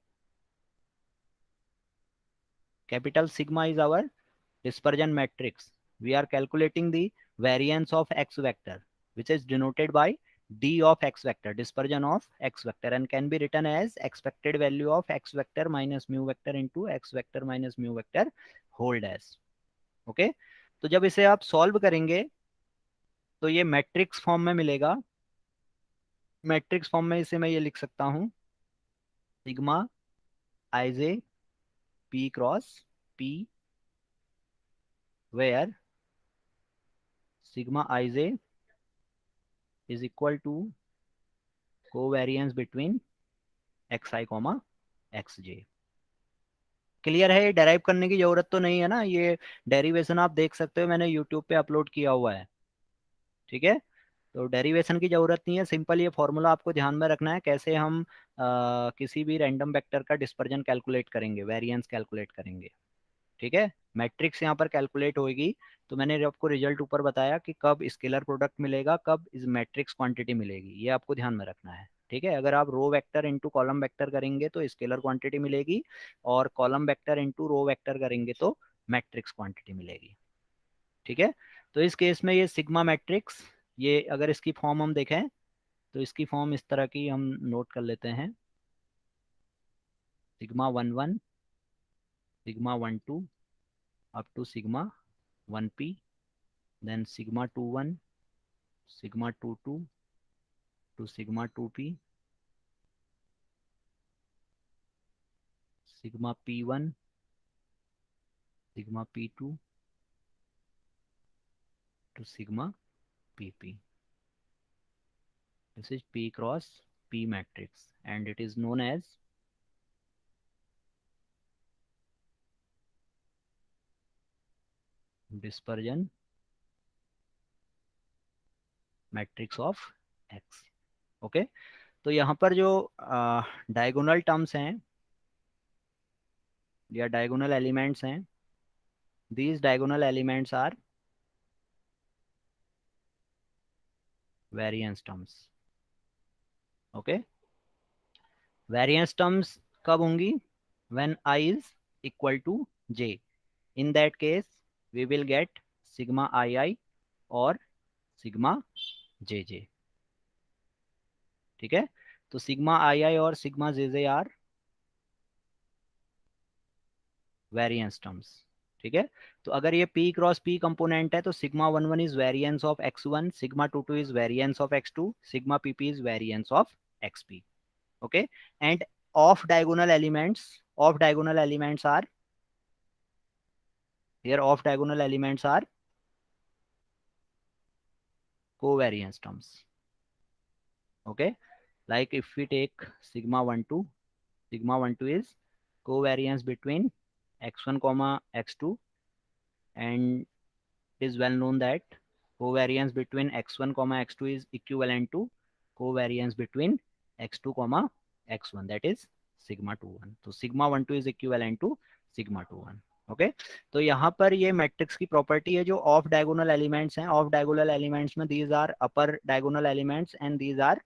Capital sigma is our dispersion matrix. We are calculating the variance of x vector, which is denoted by d of x vector, dispersion of x vector, and can be written as expected value of x vector minus mu vector into x vector minus mu vector whole dash. Okay, तो जब इसे आप solve करेंगे तो ये matrix form में मिलेगा। Matrix form में इसे मैं ये लिख सकता हूँ, sigma ij p cross p, where sigma ij is equal to covariance between xi comma xj। Clear है? ये डेराइव करने की जरूरत तो नहीं है ना, ये डेरिवेशन आप देख सकते हो, मैंने यूट्यूब पे अपलोड किया हुआ है, ठीक है। तो डेरिवेशन की जरूरत नहीं है, सिंपल ये फॉर्मूला आपको ध्यान में रखना है, कैसे हम किसी भी रैंडम वेक्टर का डिस्पर्जन कैलकुलेट करेंगे, वेरिएंस कैलकुलेट करेंगे, ठीक है, मैट्रिक्स यहाँ पर कैलकुलेट होगी। तो मैंने आपको रिजल्ट ऊपर बताया कि कब स्केलर प्रोडक्ट मिलेगा, कब इस मैट्रिक्स क्वांटिटी मिलेगी, ये आपको ध्यान में रखना है। ठीक है, अगर आप row vector into column vector करेंगे तो स्केलर क्वांटिटी मिलेगी, और column vector into row vector करेंगे तो मैट्रिक्स क्वांटिटी मिलेगी। ठीक है, तो इस केस में ये सिग्मा मैट्रिक्स, ये अगर इसकी फॉर्म हम देखें तो इसकी फॉर्म इस तरह की हम नोट कर लेते हैं, sigma 11, sigma 12 up to sigma 1p, then sigma 21, sigma 22 to sigma 2p, sigma p1, sigma p2 to sigma pp. This is p cross p matrix and it is known as dispersion matrix of x. Okay, तो यहाँ पर जो diagonal terms हैं या diagonal elements हैं, these diagonal elements are variance terms. Okay, variance terms कब होंगी, when I is equal to j. In that case we will get sigma ii और सिग्मा जे जे। ठीक है, तो सिग्मा आई आई और sigma J J are variance terms. ठीक है, तो अगर ये p क्रॉस p कंपोनेंट है तो sigma 11 is variance of x1, sigma 22 is variance of x2, sigma pp is variance of xp। Okay, and off diagonal elements, off diagonal elements are here, off diagonal elements are covariance terms. Okay, like if we take sigma 12, sigma 12 is covariance between x1 comma x2, and it is well known that covariance between x1 comma x2 is equivalent to covariance between x2 comma x1, that is sigma 21. तो sigma 12 is equivalent to sigma 21। ओके, तो यहाँ पर ये matrix की property है जो off diagonal elements हैं, ऑफ डायगोनल एलिमेंट्स में these are upper diagonal elements and these are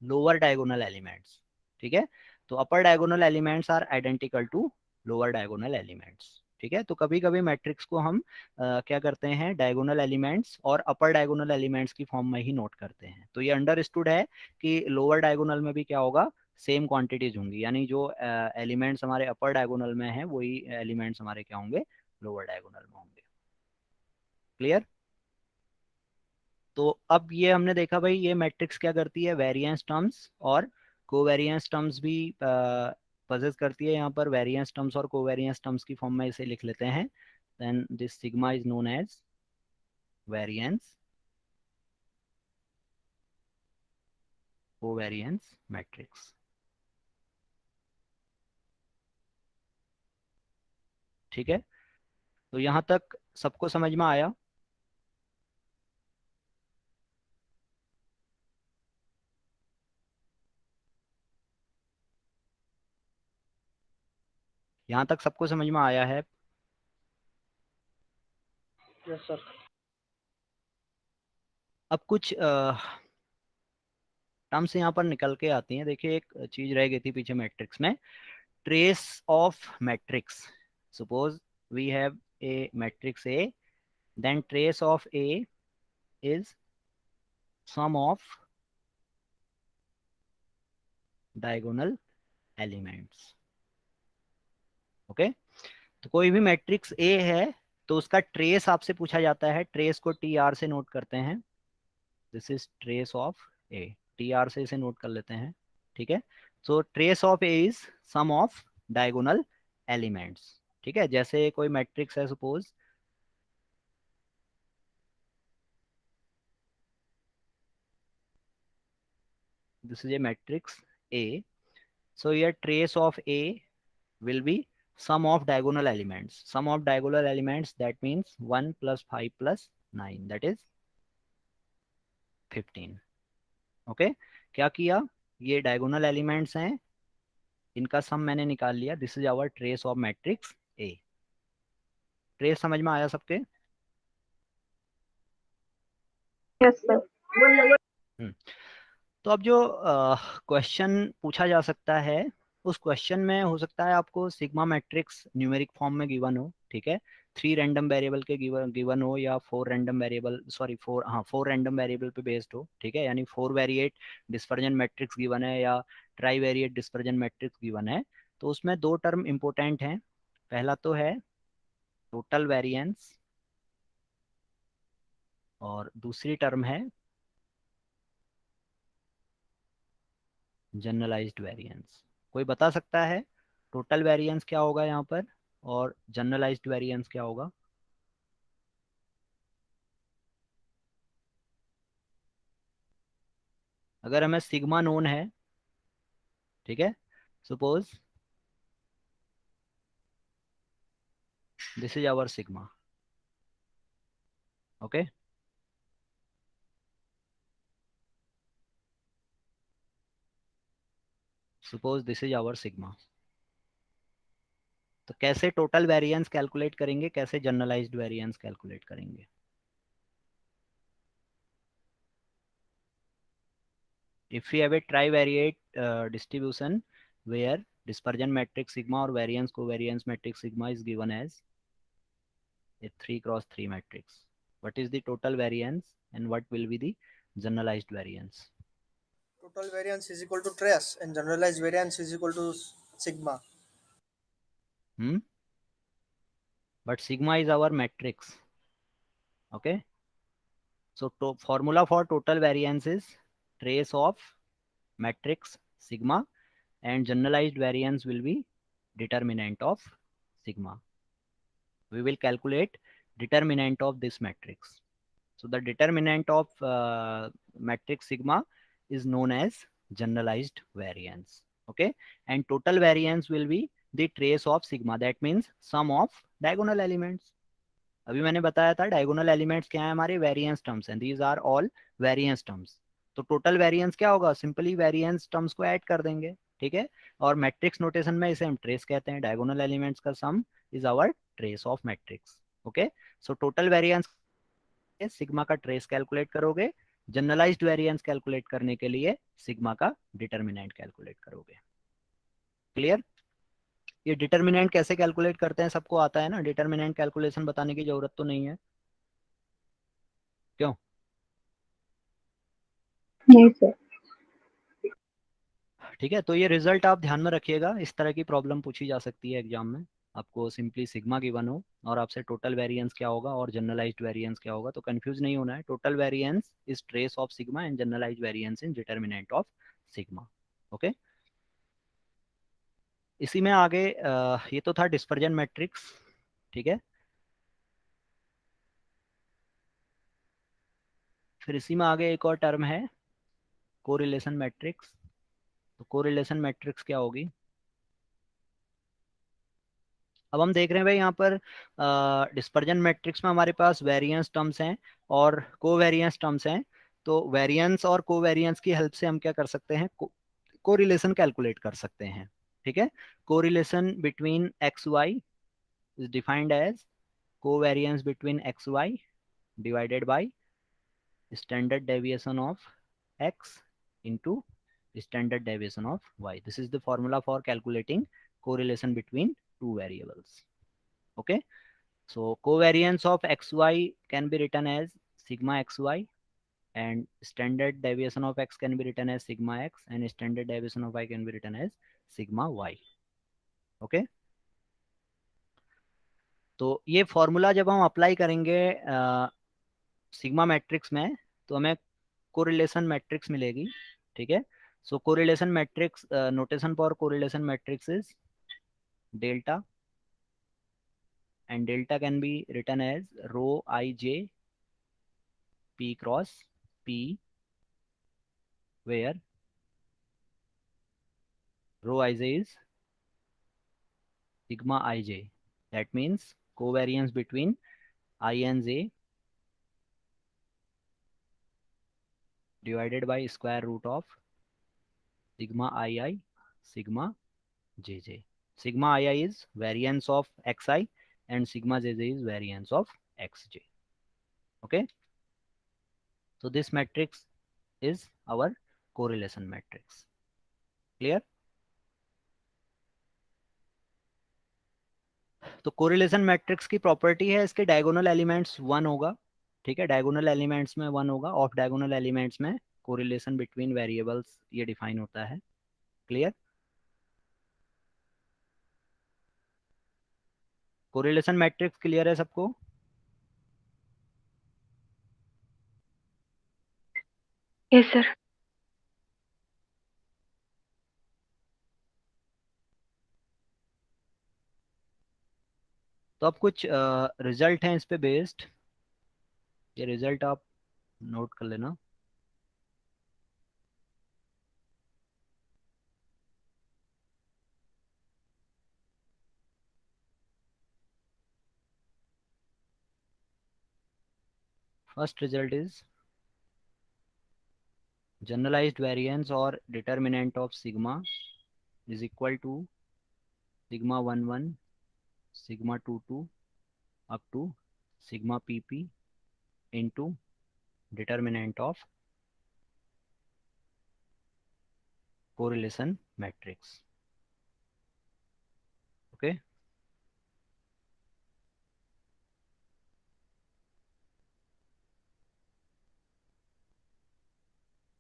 lower diagonal elements. ठीक है, तो upper diagonal elements are identical to lower diagonal elements. ठीक है, तो कभी कभी मैट्रिक्स को हम क्या करते हैं, डायगोनल एलिमेंट्स और अपर डायगोनल एलिमेंट्स की फॉर्म में ही नोट करते हैं। तो ये अंडरस्टूड है कि लोअर डायगोनल में भी क्या होगा, सेम क्वांटिटीज होंगी, यानी जो एलिमेंट्स हमारे अपर डायगोनल में हैं वही एलिमेंट्स हमारे क्या होंगे, लोअर डायगोनल में होंगे। क्लियर? तो अब ये हमने देखा भाई ये मैट्रिक्स क्या करती है, वेरिएंस टर्म्स और कोवेरिएंस टर्म्स भी पजेस करती है। यहाँ पर वेरिएंस टर्म्स और कोवेरिएंस टर्म्स की फॉर्म में इसे लिख लेते हैं, then this sigma is known as variance covariance matrix. ठीक है, तो यहाँ तक सबको समझ में आया? यहाँ तक सबको समझ में आया है? Yes sir. अब कुछ टर्म्स यहाँ पर निकल के आती हैं। देखिए एक चीज रह गई थी पीछे मैट्रिक्स में, trace of matrix. Suppose we have a matrix A, then trace of A is sum of diagonal elements। Okay, तो कोई भी मैट्रिक्स ए है तो उसका ट्रेस आपसे पूछा जाता है, ट्रेस को टी आर से नोट करते हैं, this is trace of A, T R से इसे नोट कर लेते हैं। ठीक है, so trace of A is sum of diagonal elements. ठीक है, जैसे कोई मैट्रिक्स है, suppose this is a matrix A, so your trace of A will be sum of diagonal elements, sum of diagonal elements, that means 1 plus 5 plus 9, that is 15। Okay, क्या किया, ये diagonal elements हैं, इनका सम मैंने निकाल लिया, this is our trace of matrix A. Trace समझ में आया सबके? Yes sir. हम्म। तो अब जो क्वेश्चन पूछा जा सकता है, उस क्वेश्चन में हो सकता है आपको सिग्मा मैट्रिक्स न्यूमेरिक फॉर्म में गिवन हो, ठीक है, 3 रैंडम वेरिएबल के गिवन गिवन हो, या 4 random variable, sorry 4 random variable पे बेस्ड हो, ठीक है, यानी 4 वेरिएट डिस्पर्जन मैट्रिक्स गिवन है या try variate dispersion matrix given है। तो उसमें 2 टर्म इंपॉर्टेंट हैं। पहला तो है टोटल वेरिएंस, और दूसरी टर्म है जनरलाइज्ड वेरिएंस। कोई बता सकता है टोटल वेरिएंस क्या होगा यहाँ पर, और जनरलाइज्ड वेरिएंस क्या होगा? अगर हमें सिग्मा नोन है, ठीक है, suppose this is our sigma, okay, suppose this is our sigma. तो कैसे टोटल वेरिएंस कैलकुलेट करेंगे, कैसे जनरलाइज्ड वेरिएंस कैलकुलेट करेंगे? if we have a trivariate distribution where dispersion matrix sigma or variance covariance matrix sigma is given as a 3 cross 3 matrix, what is the total variance and what will be the generalized variance? Total variance is equal to trace and generalized variance is equal to sigma. Hmm? But sigma is our matrix, okay? So formula for total variance is trace of matrix sigma, and generalized variance will be determinant of sigma. We will calculate determinant of this matrix. So the determinant of matrix sigma is known as generalized variance, okay, and total variance will be the trace of sigma, that means sum of diagonal elements. अभी मैंने बताया था diagonal elements क्या है हमारे, variance terms हैं, these are all variance terms. तो total variance क्या होगा, सिंपली वेरिएंस टर्म्स को ऐड कर देंगे, ठीक है, और मैट्रिक्स नोटेशन में इसे हम ट्रेस कहते हैं, डायगोनल एलिमेंट्स का sum is our trace of matrix, okay. So total variance sigma का ट्रेस कैलकुलेट करोगे, जनरलाइज्ड वेरिएंस कैलकुलेट करने के लिए सिग्मा का डिटर्मिनेंट कैलकुलेट करोगे। क्लियर? ये डिटर्मिनेंट कैसे कैलकुलेट करते हैं सबको आता है ना, डिटर्मिनेंट कैलकुलेशन बताने की जरूरत तो नहीं है, क्यों? नहीं सर। ठीक है, तो ये रिजल्ट आप ध्यान में रखिएगा, इस तरह की प्रॉब्लम पूछी जा सकती है एग्जाम में। आपको सिंपली सिग्मा गिवन हो और आपसे टोटल वेरिएंस क्या होगा और जनरलाइज्ड वेरिएंस क्या होगा, तो कंफ्यूज नहीं होना है। Total variance is trace of sigma and generalized variance in determinant of sigma, okay. इसी में आगे ये तो था डिस्पर्जन मैट्रिक्स, ठीक है। फिर इसी में आगे एक और टर्म है कोरिलेशन मैट्रिक्स। तो कोरिलेशन मैट्रिक्स क्या होगी? अब हम देख रहे हैं भाई यहाँ पर डिस्पर्जन मैट्रिक्स में हमारे पास वेरिएंस टर्म्स हैं और कोवेरिएंस टर्म्स हैं। तो वेरिएंस और कोवेरिएंस की हेल्प से हम क्या कर सकते हैं, कोरिलेशन कैलकुलेट कर सकते हैं, ठीक है। Correlation between x y is defined as covariance between x y divided by standard deviation of x into standard deviation of y. This is the formula for calculating correlation between two variables, okay. So covariance of xy can be written as sigma xy, and standard deviation of x can be written as sigma x, and standard deviation of y can be written as sigma y, okay. तो ये formula जब हम apply करेंगे sigma matrix में, तो हमें correlation matrix मिलेगी, ठीक है। So correlation matrix notation for correlation matrix is delta, and delta can be written as rho ij p cross p, where rho ij is sigma ij, that means covariance between I and j divided by square root of sigma ii sigma jj. Sigma ii is variance of xi and sigma jj is variance of xj. Okay, so this matrix is our correlation matrix. Clear? तो correlation matrix की property है इसके diagonal elements one होगा, ठीक है, diagonal elements में one होगा, of diagonal elements में कोरिलेशन बिटवीन वेरिएबल्स ये डिफाइन होता है। क्लियर? कोरिलेशन मैट्रिक्स क्लियर है सबको? Yes sir. तो अब कुछ रिजल्ट हैं इस पे बेस्ड, ये रिजल्ट आप नोट कर लेना। First result is generalised variance और determinant of sigma is equal to sigma 11 sigma 22 up to sigma P P into determinant of correlation matrix. Okay,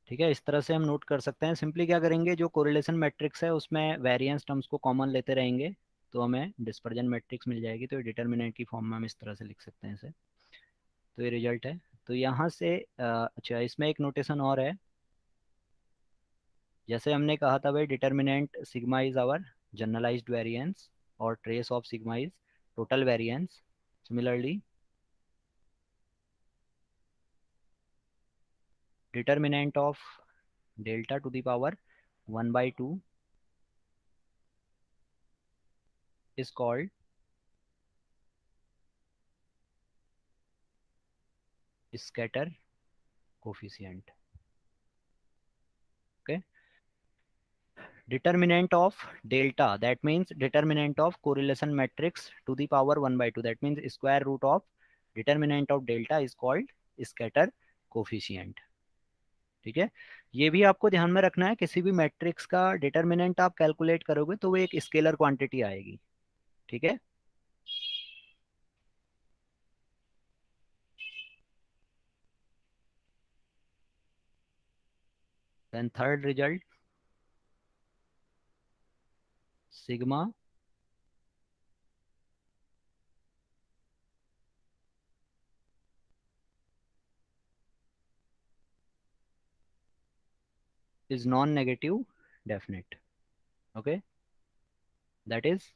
ठीक है, इस तरह से हम नोट कर सकते हैं। सिंपली क्या करेंगे, जो कोरिलेशन मैट्रिक्स है उसमें वेरिएंस टर्म्स को कॉमन लेते रहेंगे तो हमें डिस्पर्जन मैट्रिक्स मिल जाएगी। तो ये डिटर्मिनेंट की फॉर्म में हम इस तरह से लिख सकते हैं इसे। तो ये रिजल्ट है। तो यहाँ से अच्छा, इसमें एक नोटेशन और है। जैसे हमने कहा था भाई, determinant sigma is our generalised variance और trace of sigma is total variance. Similarly determinant of delta to the power 1/2 is called scatter coefficient. Okay, determinant of delta, that means determinant of correlation matrix to the power 1/2, that means square root of determinant of delta is called scatter coefficient। ठीक है, ये भी आपको ध्यान में रखना है, किसी भी मैट्रिक्स का डिटर्मिनेंट आप कैलकुलेट करोगे तो वो एक स्केलर क्वांटिटी आएगी। ठीक है, then third result, sigma is non-negative definite. Okay, that is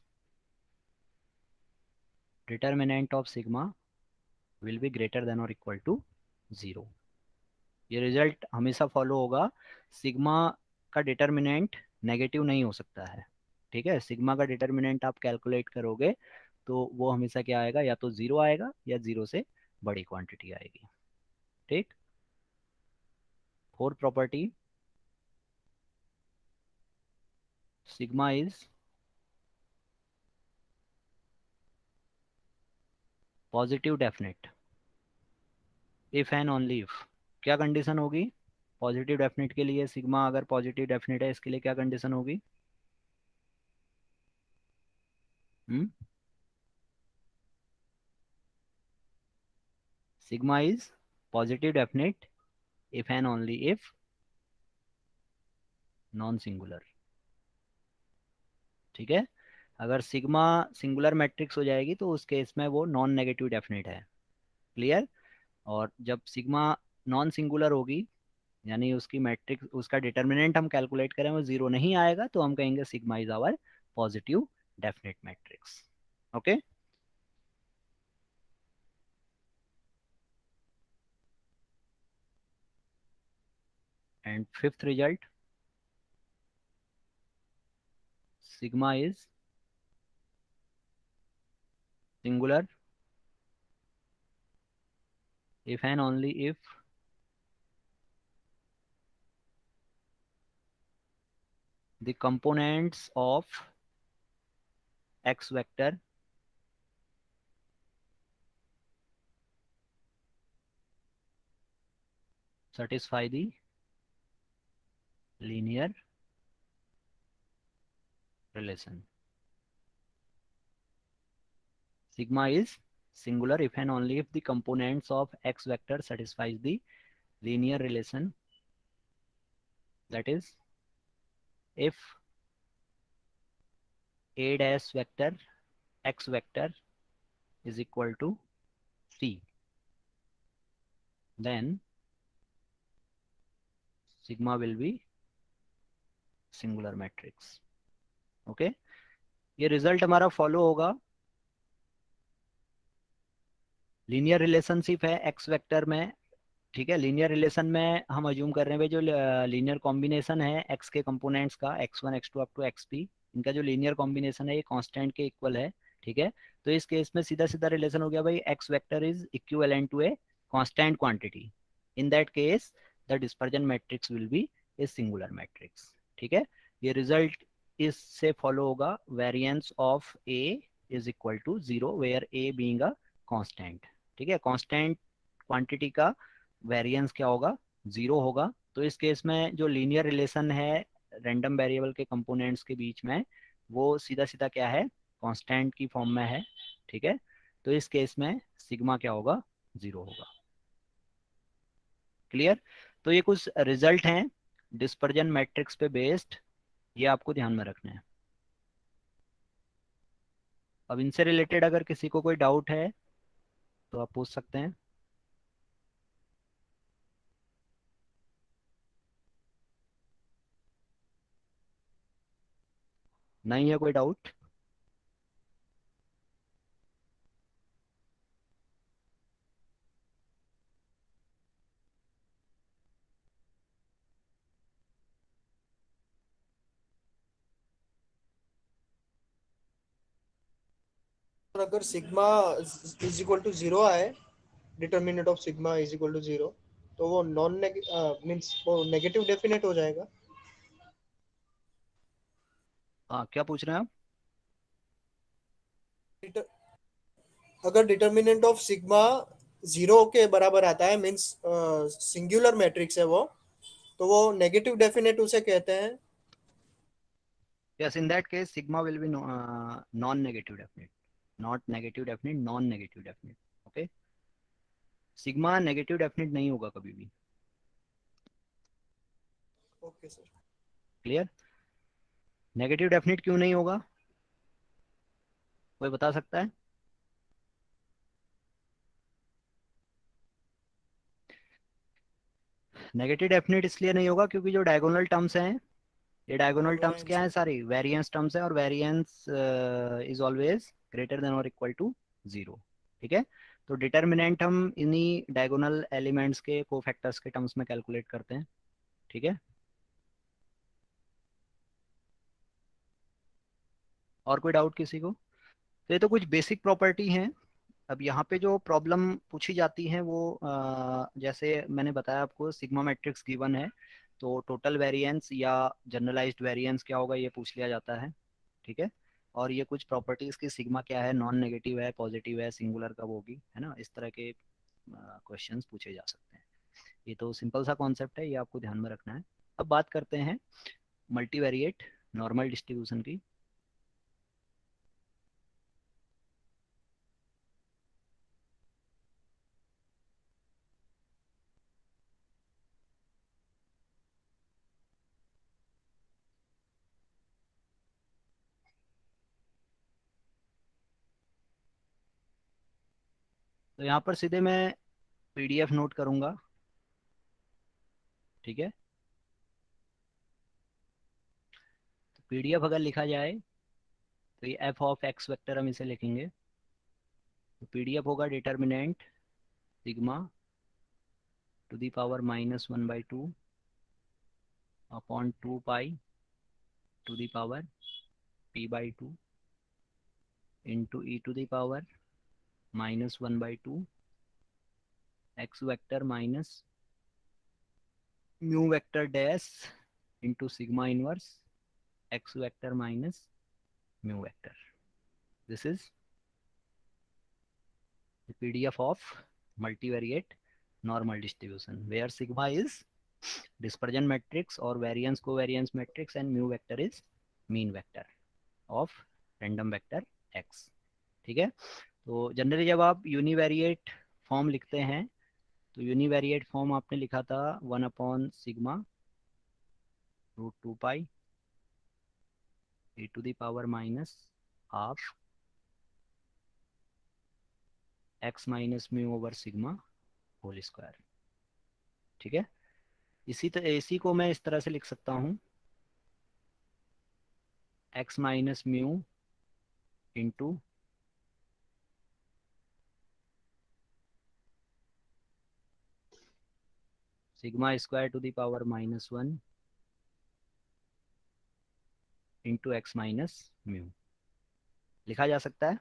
determinant of sigma will be greater than or equal to 0। ये रिजल्ट हमेशा फॉलो होगा। सिग्मा का डिटर्मिनेंट नेगेटिव नहीं हो सकता है। ठीक है, सिग्मा का डिटर्मिनेंट आप कैलकुलेट करोगे तो वो हमेशा क्या आएगा, या तो जीरो आएगा या जीरो से बड़ी क्वांटिटी आएगी। ठीक, fourth property, sigma is positive definite if and only if. क्या कंडीशन होगी पॉजिटिव डेफिनेट के लिए? सिग्मा अगर पॉजिटिव डेफिनेट है, इसके लिए क्या कंडीशन होगी? Sigma is positive definite if and only if non singular. ठीक है, अगर सिग्मा सिंगुलर मैट्रिक्स हो जाएगी तो उस केस में वो नॉन नेगेटिव डेफिनेट है। क्लियर? और जब सिग्मा नॉन सिंगुलर होगी, यानी उसकी मैट्रिक्स, उसका डिटर्मिनेंट हम कैलकुलेट करें वो जीरो नहीं आएगा, तो हम कहेंगे sigma is our positive definite matrix. Okay, and fifth result, sigma is singular if and only if the components of x vector satisfy the linear relation. Sigma is singular if and only if the components of x vector satisfies the linear relation, that is if a dash vector x vector is equal to c, then sigma will be singular matrix. Okay ये result हमारा follow होगा, linear relationship है x vector में, ठीक है। Linear relation में हम assume कर रहे हैं भाई जो लीनियर कॉम्बिनेशन है एक्स के कंपोनेंट्स का, x1 x2 up to xp, इनका जो लीनियर कॉम्बिनेशन है ये कांस्टेंट के इक्वल है, ठीक है। तो इस केस में सीधा सीधा रिलेशन हो गया भाई, x vector is equivalent to a constant quantity, in that case the dispersion matrix will be a singular matrix, ठीक है। ये रिजल्ट इससे फॉलो होगा, variance of A is equal to 0 where a being a constant, ठीक है। Constant quantity का variance क्या होगा, 0 होगा। तो इस केस में जो लीनियर रिलेशन है रैंडम वेरिएबल के कंपोनेंट्स के बीच में, वो सीधा सीधा क्या है, कांस्टेंट की फॉर्म में है, ठीक है। तो इस केस में सिग्मा क्या होगा, 0 होगा। क्लियर। तो ये कुछ रिजल्ट हैं डिस्पर्जन मैट्रिक्स पे बेस्ड, ये आपको ध्यान में रखना है। अब इनसे रिलेटेड अगर किसी को कोई डाउट है तो आप पूछ सकते हैं। नहीं है कोई डाउट? और अगर सिग्मा इज इक्वल टू 0 आए, determinant of sigma is equal to 0, तो वो नॉन मींस वो नेगेटिव डेफिनेट हो जाएगा। हाँ, क्या पूछ रहे हैं आप? अगर डिटर्मिनेंट ऑफ सिग्मा 0 के बराबर आता है, मींस सिंगुलर मैट्रिक्स है वो, तो वो नेगेटिव डेफिनेट उसे कहते हैं। Yes, in that case sigma will be non-negative definite, not negative definite, non-negative definite. Okay, sigma negative definite नहीं होगा कभी भी। Okay sir. Clear. Negative definite क्यों नहीं होगा, कोई बता सकता है? नेगेटिव डेफिनेट इसलिए नहीं होगा क्योंकि जो डायगोनल टर्म्स हैं, ये डायगोनल टर्म्स क्या है, सारी वेरिएंस टर्म्स है, और variance is always greater than और इक्वल टू 0, ठीक है। तो डिटर्मिनेंट हम इन्हीं डायगोनल एलिमेंट्स के कोफैक्टर्स के टर्म्स में कैलकुलेट करते हैं, ठीक है। और कोई डाउट किसी को? तो ये तो कुछ बेसिक प्रॉपर्टी हैं। अब यहाँ पे जो प्रॉब्लम पूछी जाती है वो जैसे मैंने बताया आपको, सिग्मा मैट्रिक्स गिवन है तो टोटल वेरिएंस या जनरलाइज्ड वेरिएंस क्या होगा ये पूछ लिया जाता है, ठीक है। और ये कुछ प्रॉपर्टीज की सिग्मा क्या है, नॉन नेगेटिव है, पॉजिटिव है, सिंगुलर कब होगी, है ना, इस तरह के क्वेश्चंस पूछे जा सकते हैं। ये तो सिंपल सा कॉन्सेप्ट है, ये आपको ध्यान में रखना है। अब बात करते हैं मल्टीवेरिएट नॉर्मल डिस्ट्रीब्यूशन की। तो यहाँ पर सीधे मैं पीडीएफ नोट करूंगा, ठीक है। तो पीडीएफ अगर लिखा जाए तो ये एफ ऑफ एक्स वेक्टर हम इसे लिखेंगे। तो पीडीएफ होगा determinant sigma to the power -1/2 upon 2 pi to the power p/2 into e to the power -1/2 x vector minus mu vector dash into sigma inverse x vector minus mu vector. This is the PDF of multivariate normal distribution where sigma is dispersion matrix or variance covariance matrix and mu vector is mean vector of random vector x. ठीक है, तो generally जब आप univariate form लिखते हैं तो univariate form आपने लिखा था 1/सिग्मा root 2 pi e⁻⁻½ x minus mu over sigma whole square. ठीक है, इसी को मैं इस तरह से लिख सकता हूँ x minus mu into sigma square to the power -1 into x minus mu लिखा जा सकता है।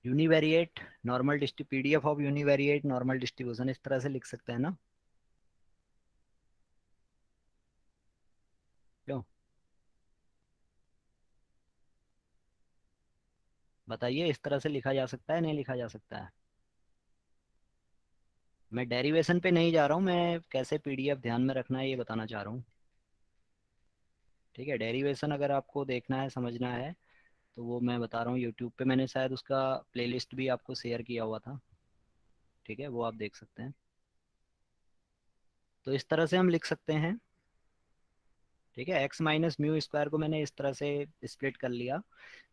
Univariate normal PDF of univariate normal distribution इस तरह से लिख सकते हैं ना, क्यों बताइए, इस तरह से लिखा जा सकता है नहीं लिखा जा सकता है? मैं डेरिवेशन पे नहीं जा रहा हूँ, मैं कैसे पीडीएफ ध्यान में रखना है ये बताना चाह रहा हूँ। ठीक है, डेरिवेशन अगर आपको देखना है समझना है तो वो मैं बता रहा हूँ, यूट्यूब पे मैंने शायद उसका प्लेलिस्ट भी आपको शेयर किया हुआ था। ठीक है, वो आप देख सकते हैं। तो इस तरह से हम लिख सकते हैं। ठीक है, एक्स माइनस म्यू स्क्वायर को मैंने इस तरह से स्प्लिट कर लिया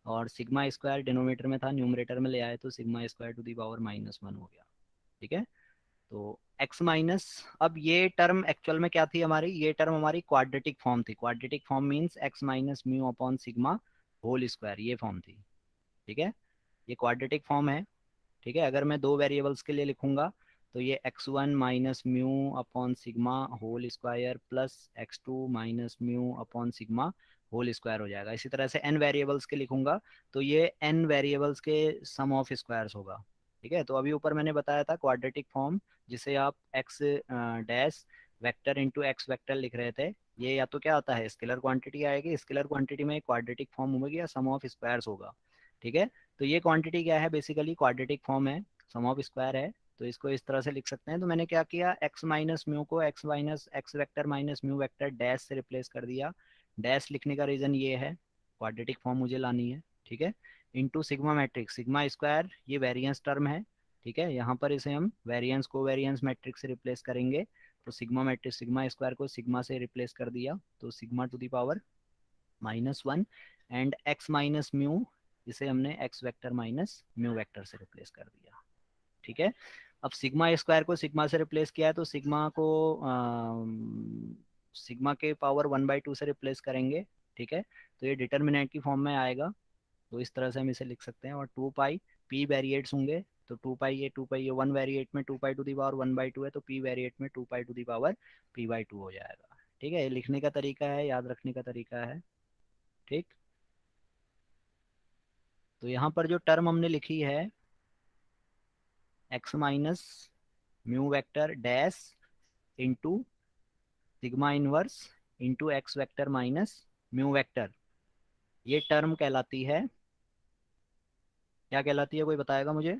और सिग्मा स्क्वायर डिनोमिनेटर में था, न्यूमरेटर में ले आए तो sigma square to the power -1 हो गया। ठीक है, तो x माइनस, अब ये टर्म एक्चुअल में क्या थी हमारी, ये टर्म हमारी क्वाड्रेटिक फॉर्म थी। Quadratic form means x minus mu upon sigma whole square, ये फॉर्म थी। ठीक है, ये क्वाड्रेटिक फॉर्म है। ठीक है, अगर मैं दो वेरिएबल्स के लिए लिखूंगा तो ये x1 minus mu upon sigma whole square plus x2 minus mu upon sigma whole square हो जाएगा। इसी तरह से n वेरिएबल्स के लिखूंगा तो ये n वेरिएबल्स के सम ऑफ स्क्वायर्स होगा। ठीक है, तो अभी ऊपर मैंने बताया था क्वाड्रेटिक फॉर्म जिसे आप x dash vector into x vector लिख रहे थे, ये या तो क्या आता है स्केलर क्वांटिटी आएगी, स्केलर क्वांटिटी में क्वाड्रेटिक फॉर्म होगी या सम ऑफ स्क्वायर्स होगा। ठीक है, तो ये क्वांटिटी क्या है, बेसिकली क्वाड्रेटिक फॉर्म है, सम ऑफ स्क्वायर है, तो इसको इस तरह से लिख सकते हैं। तो मैंने क्या किया, x माइनस म्यू को x minus x vector minus mu vector dash से रिप्लेस कर दिया। डैश लिखने का रीज़न ये है, क्वाड्रेटिक फॉर्म मुझे लानी है। ठीक है, into sigma matrix, sigma square ये वेरिएंस टर्म है। ठीक है, यहाँ पर इसे हम वेरिएंस को वेरिएंस मैट्रिक्स से रिप्लेस करेंगे, तो सिग्मा मैट्रिक्स सिग्मा स्क्वायर को सिग्मा से रिप्लेस कर दिया तो sigma to the power -1 and x minus mu इसे हमने x vector minus mu vector से रिप्लेस कर दिया। ठीक है, अब सिग्मा स्क्वायर को सिग्मा से रिप्लेस किया है तो सिग्मा को सिग्मा के पावर 1/2 से रिप्लेस करेंगे। ठीक है, तो ये डिटर्मिनेंट की फॉर्म में आएगा, तो इस तरह से हम इसे लिख सकते हैं। और 2 पाई पी वेरिएट्स होंगे तो 2 पाई ये 1 वेरिएट में 2 पाई टू दी पावर 1/2 है, तो पी वेरिएट में 2 pi to the power p/2 हो जाएगा। ठीक है, ये लिखने का तरीका है, याद रखने का तरीका है। ठीक, तो यहाँ पर जो टर्म हमने लिखी है x minus mu vector dash into sigma inverse into x vector minus mu vector, ये टर्म कहलाती है, क्या कहलाती है, कोई बताएगा मुझे?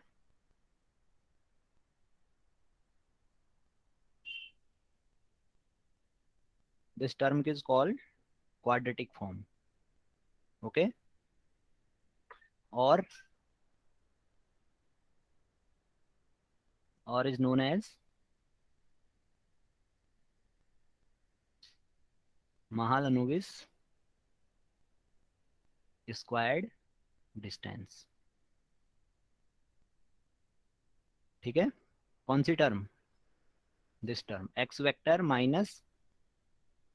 This term is called quadratic form. Okay, और is known as Mahalanobis squared distance. ठीक है, कौन सी term, this term X vector minus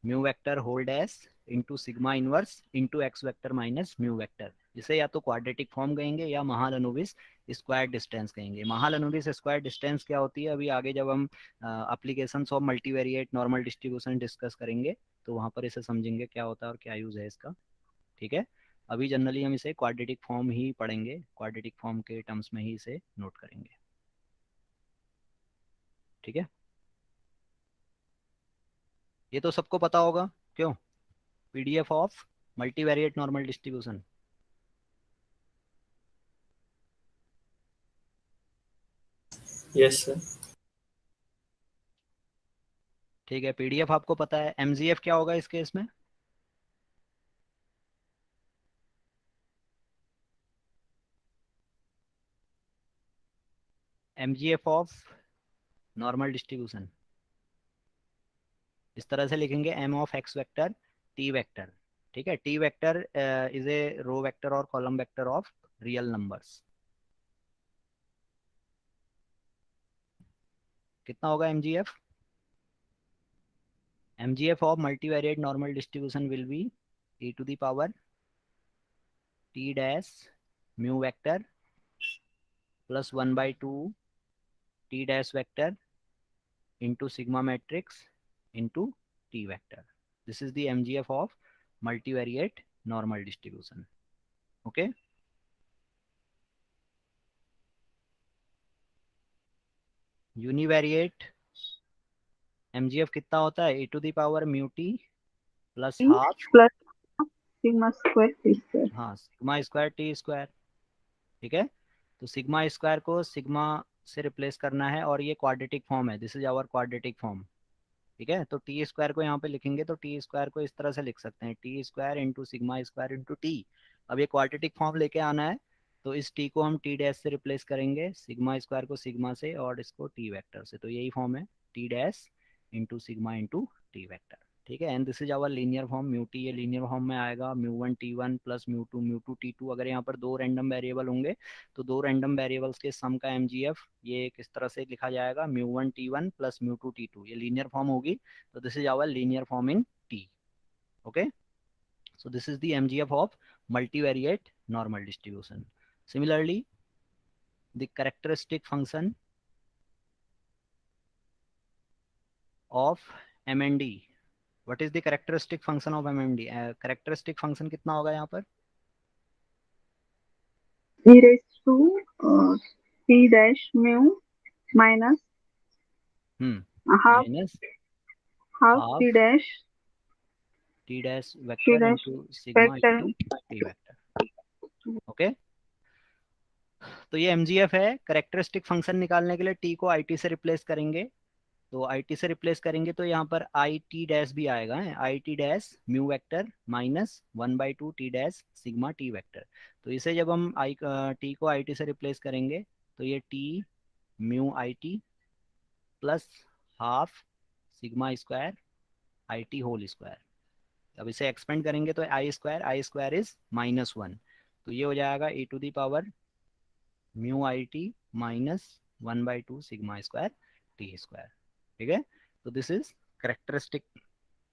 mu vector whole dash into sigma inverse into x vector minus mu vector, जिसे या तो quadratic form कहेंगे या महालनोबिस स्क्वायर डिस्टेंस कहेंगे। महालनोबिस स्क्वायर डिस्टेंस क्या होती है, अभी आगे जब हम applications of multivariate normal distribution discuss करेंगे तो वहाँ पर इसे समझेंगे क्या होता है और क्या यूज़ है इसका। ठीक है, अभी जनरली हम इसे क्वाड्रेटिक फॉर्म ही पढ़ेंगे, क्वाड्रेटिक फॉर्म के टर्म्स में ही इसे नोट करेंगे। ठीक है, ये तो सबको पता होगा, क्यों, PDF of multivariate normal distribution. Yes sir. ठीक है, पीडीएफ आपको पता है, एमजीएफ क्या होगा इस केस में? एमजीएफ ऑफ नॉर्मल डिस्ट्रीब्यूशन इस तरह से लिखेंगे, M of x vector T vector. ठीक है, T vector is a row vector और column vector of real numbers. कितना होगा MGF? MGF of multivariate normal distribution will be e to the power T dash mu vector plus 1/2 T dash vector into sigma matrix into t vector. This is the MGF of multivariate normal distribution. Okay. Univariate MGF कितना होता है? e to the power mu t plus half plus sigma square T square. हाँ sigma square T square. ठीक है, तो sigma square को sigma से replace करना है और ये क्वाड्रेटिक फॉर्म है, this is our quadratic form. ठीक है, तो टी स्क्वायर को यहाँ पे लिखेंगे तो टी स्क्वायर को इस तरह से लिख सकते हैं, T square into sigma square into T. अब ये क्वाड्रेटिक फॉर्म लेके आना है, तो इस टी को हम टी डैश से रिप्लेस करेंगे, सिग्मा स्क्वायर को सिग्मा से और इसको टी वेक्टर से, तो यही फॉर्म है T dash into sigma into T vector. ठीक है, and this is our linear form mu T, ये लीनियर फॉर्म में आएगा mu 1 t1 plus mu 2 t2। अगर यहाँ पर दो रैंडम वेरिएबल होंगे तो दो रैंडम वेरिएबल्स के सम का एमजीएफ ये किस तरह से लिखा जाएगा, mu 1 t1 plus mu 2 t2, ये लीनियर फॉर्म होगी। So this is our linear form in T. Okay. So this is the MGF of multivariate normal distribution. Similarly, the characteristic function of MND. What is the characteristic function of MND? Characteristic function कितना होगा यहाँ पर? e raised to t dash mu minus half Minus half half t dash t dash vector into sigma vector into t vector. Okay. तो ये MGF है। Characteristic function निकालने के लिए t को IT से रिप्लेस करेंगे, तो आई टी से रिप्लेस करेंगे तो यहाँ पर आई टी डैश भी आएगा, I T dash mu vector minus 1/2 T dash sigma T vector. तो इसे जब हम आई टी को आई टी से रिप्लेस करेंगे तो ये T mu I T plus half sigma square I T whole square. अब इसे एक्सपेंड करेंगे तो आई स्क्वायर इज -1, तो ये हो जाएगा e to the power mu I T minus 1/2 sigma square T square. ठीक है, तो this is characteristic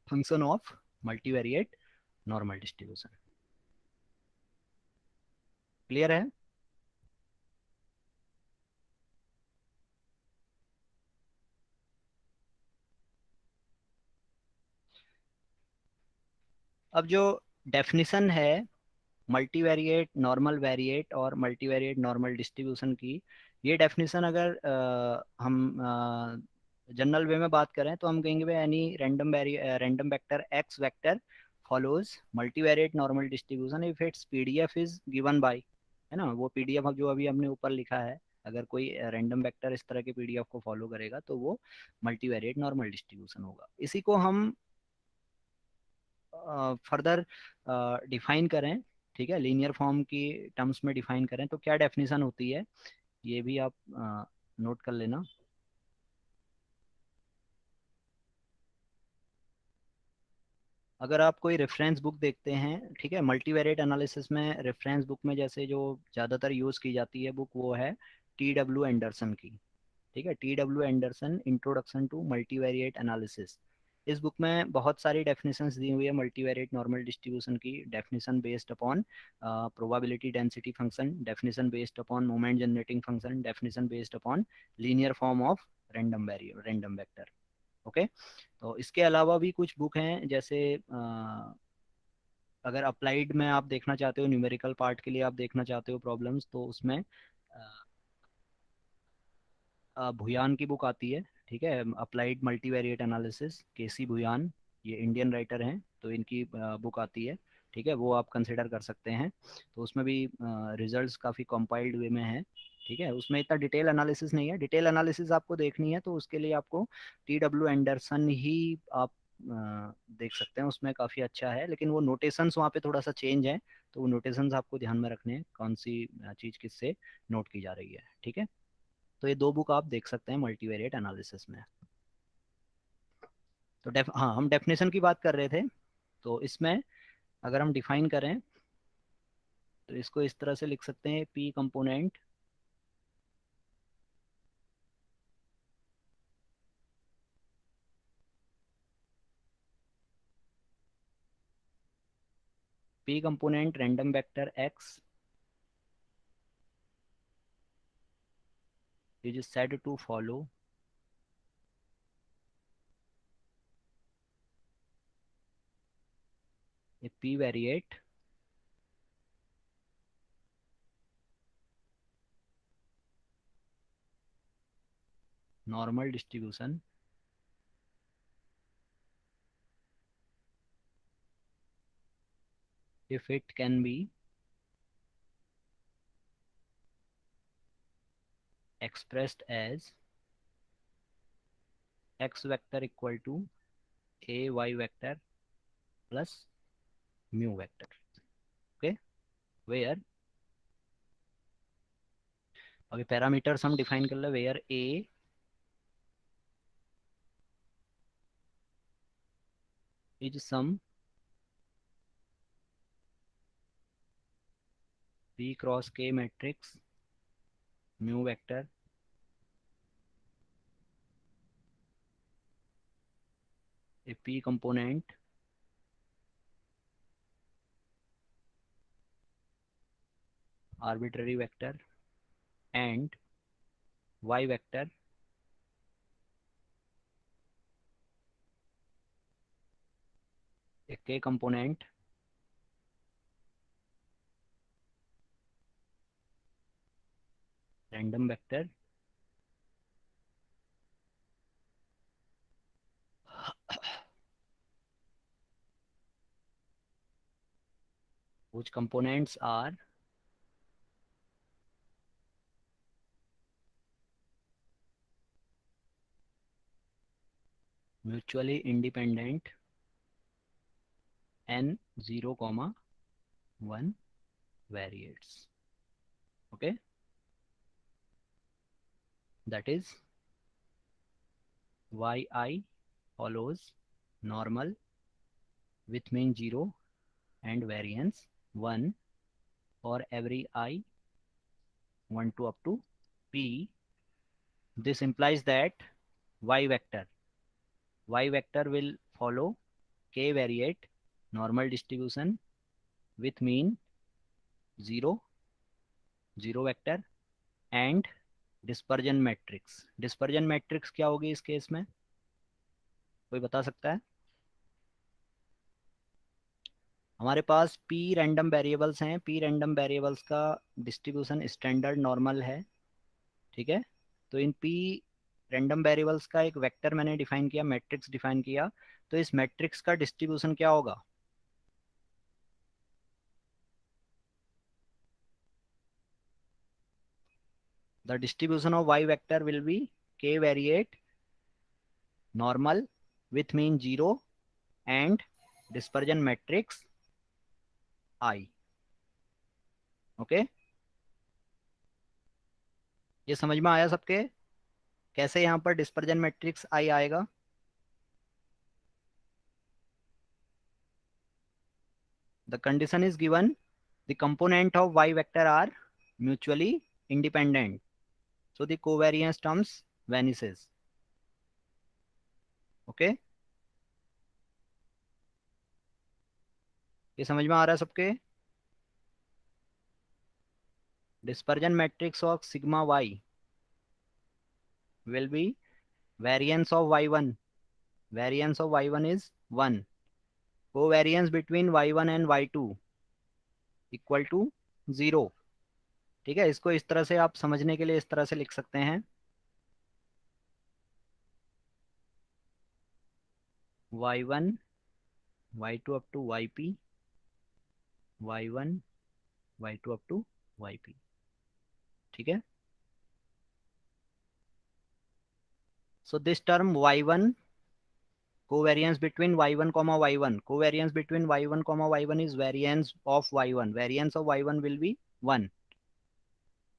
function of multivariate normal distribution. Clear है? अब जो डेफिनेशन है मल्टीवेरिएट नॉर्मल वेरिएट और मल्टीवेरिएट नॉर्मल डिस्ट्रीब्यूशन की, ये डेफिनेशन अगर हम जनरल वे में बात करें तो हम कहेंगे भाई any random vector x vector follows multivariate normal distribution if it's PDF is given by, है ना, वो पीडीएफ जो अभी हमने ऊपर लिखा है, अगर कोई रैंडम वेक्टर इस तरह के पीडीएफ को फॉलो करेगा तो वो मल्टीवेरिएट नॉर्मल डिस्ट्रीब्यूशन होगा। इसी को हम फर्दर डिफाइन करें, ठीक है, लीनियर फॉर्म की टर्म्स में डिफाइन करें तो क्या डेफिनेशन होती है ये भी आप नोट कर लेना। अगर आप कोई रेफरेंस बुक देखते हैं, ठीक है, मल्टीवेरिएट एनालिसिस में रेफरेंस बुक में जैसे जो ज़्यादातर यूज़ की जाती है बुक वो है TW एंडरसन की। ठीक है, TW Anderson introduction to multivariate analysis. इस बुक में बहुत सारी डेफिनेशंस दी हुई है मल्टीवेरिएट नॉर्मल डिस्ट्रीब्यूशन की। Definition based upon probability density function, definition based upon moment generating function, definition based upon linear form of random vector. Okay, तो इसके अलावा भी कुछ बुक हैं जैसे अगर अप्लाइड में आप देखना चाहते हो, न्यूमेरिकल पार्ट के लिए आप देखना चाहते हो प्रॉब्लम्स, तो उसमें भुयान की बुक आती है, ठीक है, अप्लाइड मल्टीवेरिएट एनालिसिस, केसी भुयान, ये इंडियन राइटर हैं तो इनकी बुक आती है। ठीक है, वो आप कंसिडर कर सकते हैं। तो उसमें भी रिजल्ट्स काफ़ी कंपाइल्ड वे में है। ठीक है, उसमें इतना डिटेल एनालिसिस नहीं है। डिटेल एनालिसिस आपको देखनी है तो उसके लिए आपको TW एंडरसन ही आप देख सकते हैं, उसमें काफ़ी अच्छा है। लेकिन वो नोटेशंस वहाँ पे थोड़ा सा चेंज है, तो वो नोटेशंस आपको ध्यान में रखने हैं, कौन सी चीज़ किससे नोट की जा रही है। ठीक है, तो ये दो बुक आप देख सकते हैं मल्टीवेरिएट एनालिसिस में। तो हाँ, हम डेफिनेशन की बात कर रहे थे। तो इसमें अगर हम डिफाइन करें तो इसको इस तरह से लिख सकते हैं, P component random vector x is said to follow a p variate normal distribution if it can be expressed as x vector equal to a y vector plus mu vector. Okay, where अभी parameters हम define कर ले, where a is some p cross k matrix mu vector a p component arbitrary vector and y vector a k component random vector whose components are mutually independent n 0, 1 variates. Okay, that is yi follows normal with mean 0 and variance 1 for every I 1 to up to p. This implies that y vector will follow k variate normal distribution with mean 0 vector and dispersion matrix. dispersion matrix क्या होगी इस case में, कोई बता सकता है? हमारे पास p random variables हैं, p रैंडम वेरिएबल्स का डिस्ट्रीब्यूशन स्टैंडर्ड नॉर्मल है। ठीक है, तो इन p रैंडम वेरिएबल्स का एक वेक्टर मैंने डिफाइन किया, मैट्रिक्स डिफाइन किया, तो इस मैट्रिक्स का डिस्ट्रीब्यूशन क्या होगा? The distribution of y vector will be k variate normal with mean 0 and dispersion matrix I. Okay, ये समझ में आया सबके, कैसे यहाँ पर डिस्पर्जन मैट्रिक्स I आएगा? The condition is given the component of y vector are mutually independent, so the covariance terms vanishes. Okay, ये समझ में आ रहा है सबके? Dispersion matrix of sigma y will be variance of y1. Variance of y1 is 1. Covariance between y1 and y2 equal to 0. ठीक है, इसको इस तरह से आप समझने के लिए इस तरह से लिख सकते हैं, y1 y2 up to yp y1 y2 up to yp। ठीक है, so this term y1 covariance between y1 comma y1, covariance between y1 comma y1 is variance of y1, variance of y1 will be 1।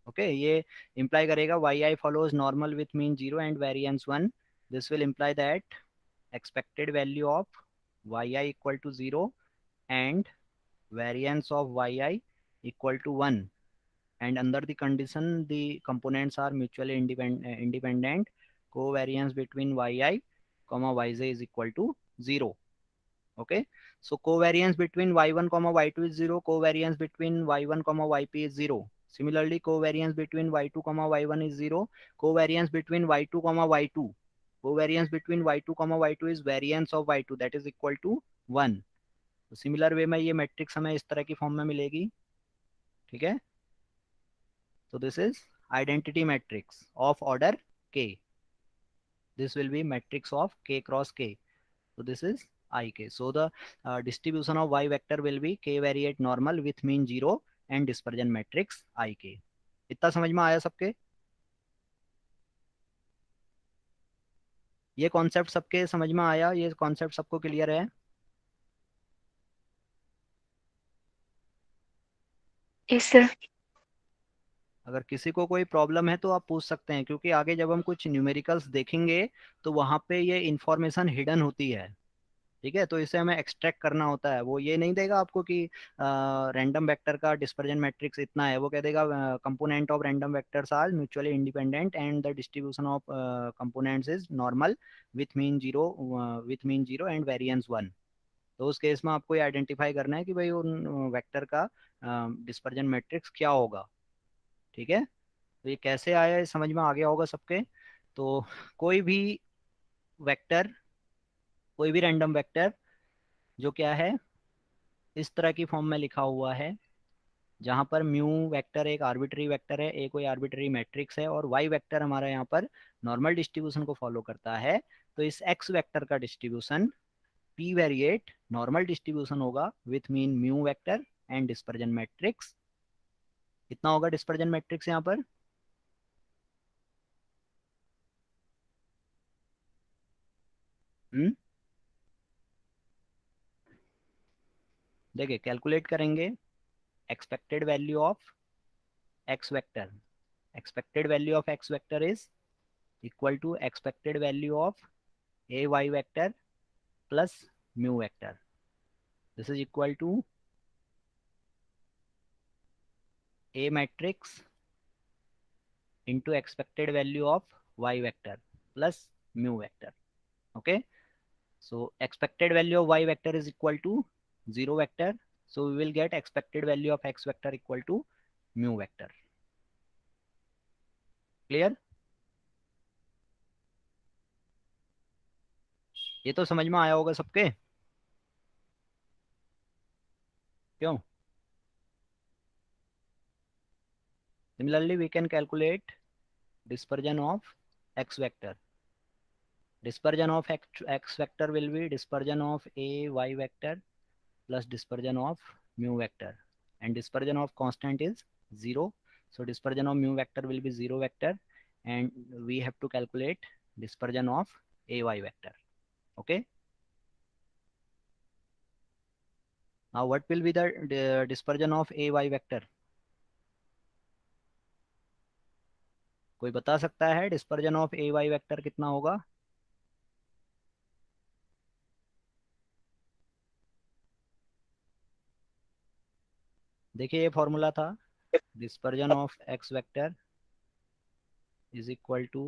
Okay, ये imply करेगा yi follows normal with mean 0 and variance 1। this will imply that expected value of yi equal to 0 and variance of yi equal to 1, and under the condition the components are mutually independent, covariance between yi comma yj is equal to 0। okay, so covariance between y1 comma y2 is 0, covariance between y1 comma yp is 0। similarly covariance between y2 comma y1 is 0, covariance between y2 comma y2, covariance between y2 comma y2 is variance of y2 that is equal to 1। तो similar way में ये matrix हमें इस तरह की form में मिलेगी। ठीक है, so this is identity matrix of order k, this will be matrix of k cross k, so this is ik। so the distribution of y vector will be k variate normal with mean 0 and dispersion matrix ik। इतना समझ में आया सबके? ये concept सबके समझ में आया? ये कॉन्सेप्ट सबको क्लियर है? Yes sir. अगर किसी को कोई प्रॉब्लम है तो आप पूछ सकते हैं, क्योंकि आगे जब हम कुछ न्यूमेरिकल्स देखेंगे तो वहां पे ये इंफॉर्मेशन हिडन होती है। ठीक है, तो इसे हमें एक्सट्रैक्ट करना होता है। वो ये नहीं देगा आपको कि रैंडम वेक्टर का डिस्पर्जन मैट्रिक्स इतना है, वो कह देगा component of random vectors are mutually independent and the distribution of components is normal with mean zero and variance 1। तो उस केस में आपको ये आइडेंटिफाई करना है कि भाई उन वेक्टर का डिस्पर्जन मैट्रिक्स क्या होगा। ठीक है, तो ये कैसे आया, ये समझ में आ गया होगा सबके। तो कोई भी वेक्टर, कोई भी रैंडम वेक्टर जो क्या है, इस तरह की फॉर्म में लिखा हुआ है, जहां पर म्यू वेक्टर एक आर्बिट्री वेक्टर है, ए कोई आर्बिट्री मैट्रिक्स है, और वाई वेक्टर हमारा यहाँ पर नॉर्मल डिस्ट्रीब्यूशन को फॉलो करता है। तो इस एक्स वेक्टर का distribution P variate normal distribution होगा with mean mu vector and dispersion matrix. कितना होगा डिस्पर्जन मैट्रिक्स यहाँ पर? देखिए कैलकुलेट करेंगे expected value of x vector, expected value of x vector is equal to expected value of a y vector plus mu vector, this is equal to a matrix into expected value of y vector plus mu vector। okay, so expected value of y vector is equal to 0 vector, so we will get expected value of x vector equal to mu vector। clear? ये तो समझ में आया होगा सबके? क्यों? Similarly we can calculate dispersion of x vector, dispersion of x vector will be dispersion of a y vector plus dispersion of mu vector, and dispersion of constant is 0, so dispersion of mu vector will be 0 vector, and we have to calculate dispersion of a y vector। okay, now what will be the dispersion of a y vector? कोई बता सकता है dispersion of A Y vector कितना होगा? देखिए ये formula था, dispersion of x vector is equal to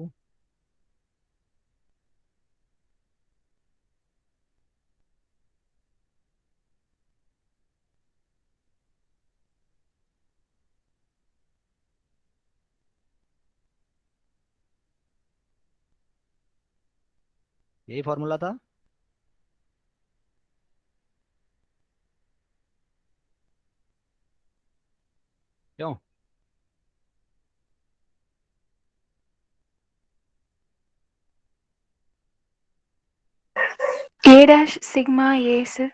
यही फॉर्मूला था। क्यों? A dash sigma A sir.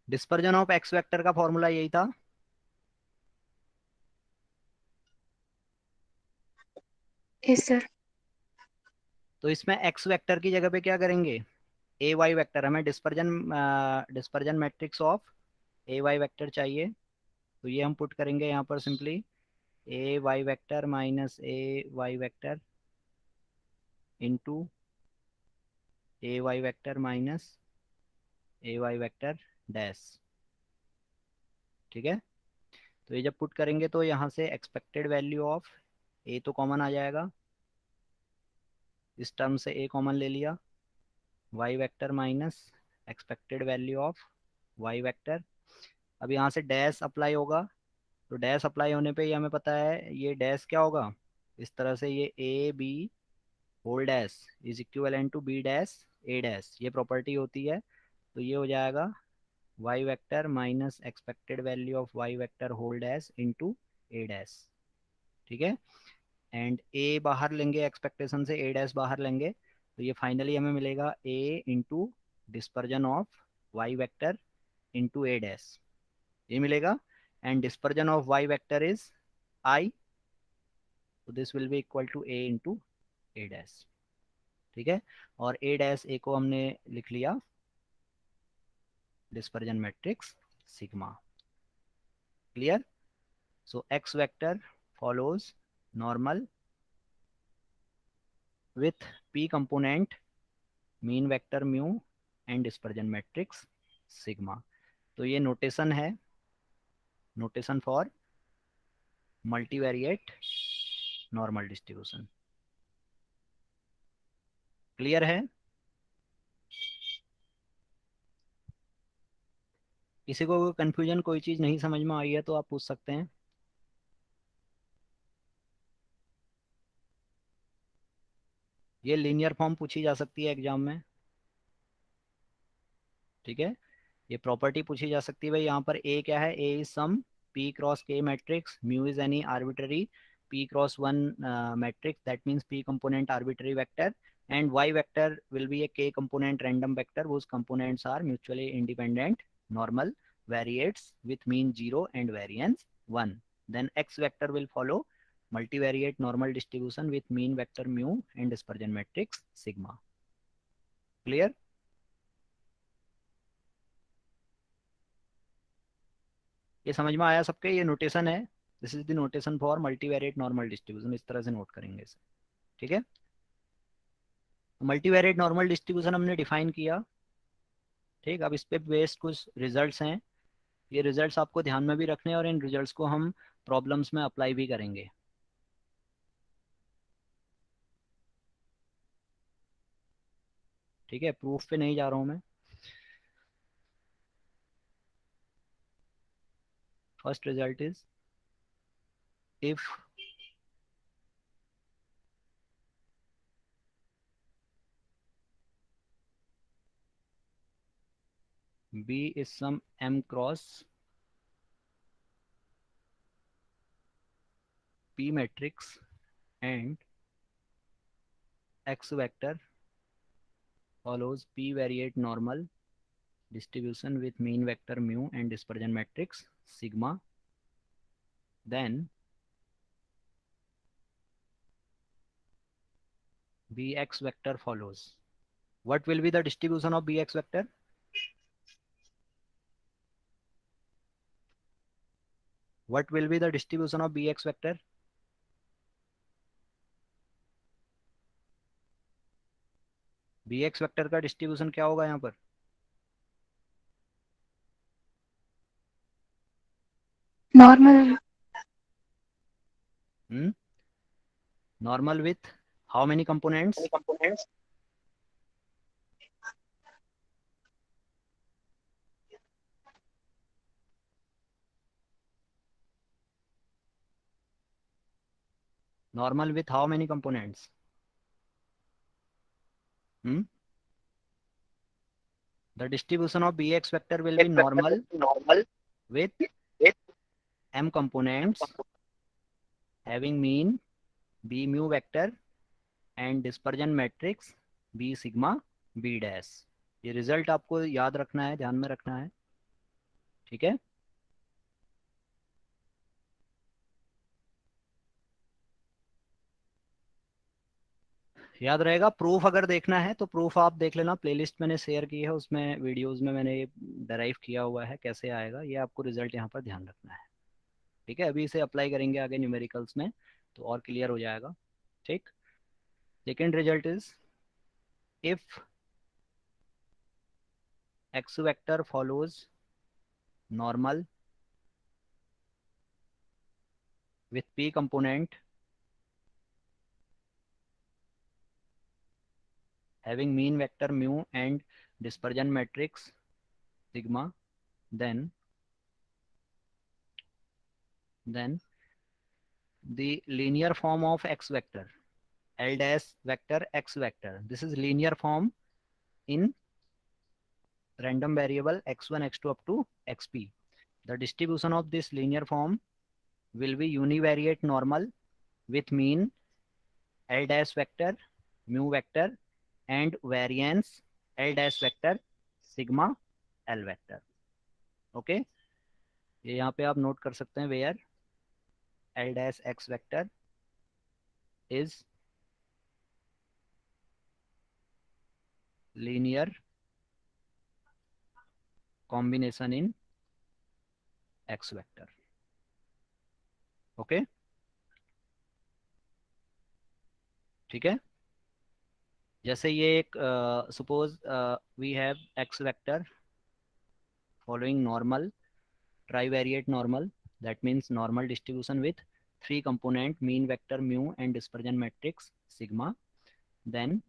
Dispersion of x vector का फॉर्मूला यही था। Yes sir. तो इसमें एक्स वेक्टर की जगह पे क्या करेंगे, ए वाई वेक्टर, हमें dispersion dispersion matrix of A Y vector चाहिए। तो ये हम पुट करेंगे यहाँ पर सिंपली ए वाई वेक्टर माइनस ए वाई वेक्टर इंटू ए वाई वेक्टर माइनस ए वाई वेक्टर डैश। ठीक है, तो ये जब पुट करेंगे तो यहाँ से एक्सपेक्टेड वैल्यू ऑफ ए तो कॉमन आ जाएगा, इस टर्म से ए कॉमन ले लिया, Y vector minus expected value of Y vector. अब यहाँ से डैश अप्लाई होगा, तो डैश अप्लाई होने पे ये हमें पता है ये डैश क्या होगा, इस तरह से ये A B whole dash is equivalent to B dash A dash, ये प्रॉपर्टी होती है। तो ये हो जाएगा Y vector minus expected value of Y vector whole dash into A dash. ठीक है, एंड ए बाहर लेंगे एक्सपेक्टेशन से, ए डैश बाहर लेंगे, तो ये फाइनली हमें मिलेगा A into dispersion of Y vector into A dash, ये मिलेगा। And dispersion of Y vector is I, तो this will be equal to A into A dash. ठीक है, और ए डैश ए को हमने लिख लिया dispersion matrix sigma. Clear? So x vector follows normal with p component mean vector mu and dispersion matrix sigma. तो ये नोटेशन है, notation for multivariate normal distribution. Clear है? किसी को कंफ्यूजन, कोई चीज नहीं समझ में आई है तो आप पूछ सकते हैं। ये लीनियर फॉर्म पूछी जा सकती है एग्जाम में। ठीक है, ये प्रॉपर्टी पूछी जा सकती है भाई, यहाँ पर ए क्या है, A is some p cross k matrix, mu is any arbitrary p cross 1 matrix, that means p component arbitrary vector, and y vector will be a k component random vector whose components are mutually independent, normal, variates with mean 0 and variance 1. Then x vector will follow multivariate normal distribution with mean vector mu and dispersion matrix sigma. Clear? ये समझ में आया सबके? ये notation है, this is the notation for multivariate normal distribution, इस तरह से नोट करेंगे इसे। ठीक है, मल्टीवेरिएट नॉर्मल डिस्ट्रीब्यूशन हमने डिफाइन किया। ठीक, अब इस पे बेस्ड कुछ रिजल्ट्स हैं, ये रिजल्ट्स आपको ध्यान में भी रखने हैं और इन रिजल्ट्स को हम प्रॉब्लम्स में अप्लाई भी करेंगे। ठीक है, प्रूफ पे नहीं जा रहा हूं मैं। First result is if B is some m cross P matrix and x vector follows P variate normal distribution with mean vector mu and dispersion matrix sigma, then Bx vector follows. What will be the distribution of Bx vector? What will be the distribution of Bx vector? Bx vector का distribution क्या होगा यहाँ पर? Normal. Normal with how many components? Normal with how many components? The distribution of Bx vector will be normal with m components having mean B mu vector and dispersion matrix B sigma B dash. ये result आपको याद रखना है, ध्यान में रखना है, ठीक है। याद रहेगा। प्रूफ अगर देखना है तो प्रूफ आप देख लेना, प्लेलिस्ट मैंने शेयर की है, उसमें वीडियोस में मैंने डराइव किया हुआ है कैसे आएगा, ये आपको रिजल्ट यहाँ पर ध्यान रखना है, ठीक है। अभी इसे अप्लाई करेंगे आगे न्यूमेरिकल्स में तो और क्लियर हो जाएगा, ठीक। Second result is if x vector follows normal with p component having mean vector mu and dispersion matrix sigma, then the linear form of x vector L dash vector x vector, this is linear form in random variable x1 x2 up to xp. The distribution of this linear form will be univariate normal with mean L dash vector mu vector and variance L dash vector sigma L vector, okay. ये यहाँ पे आप note कर सकते हैं, where L dash x vector is linear combination in x vector, okay, ठीक है। जैसे ये एक suppose we have x vector following normal trivariate normal, that means normal distribution with three component mean vector mu and dispersion matrix sigma, then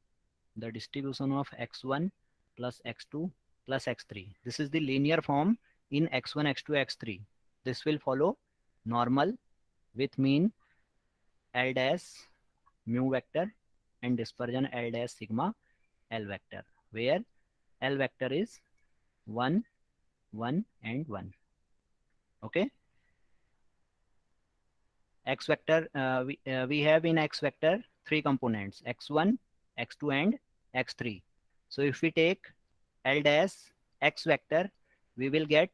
the distribution of x1 plus x2 plus x3, this is the linear form in x1 x2 x3. This will follow normal with mean L dash mu vector and dispersion L dash sigma L vector, where L vector is 1 1 and 1, okay. X vector, we have in x vector three components x1 x2 and x3. So if we take L dash x vector, we will get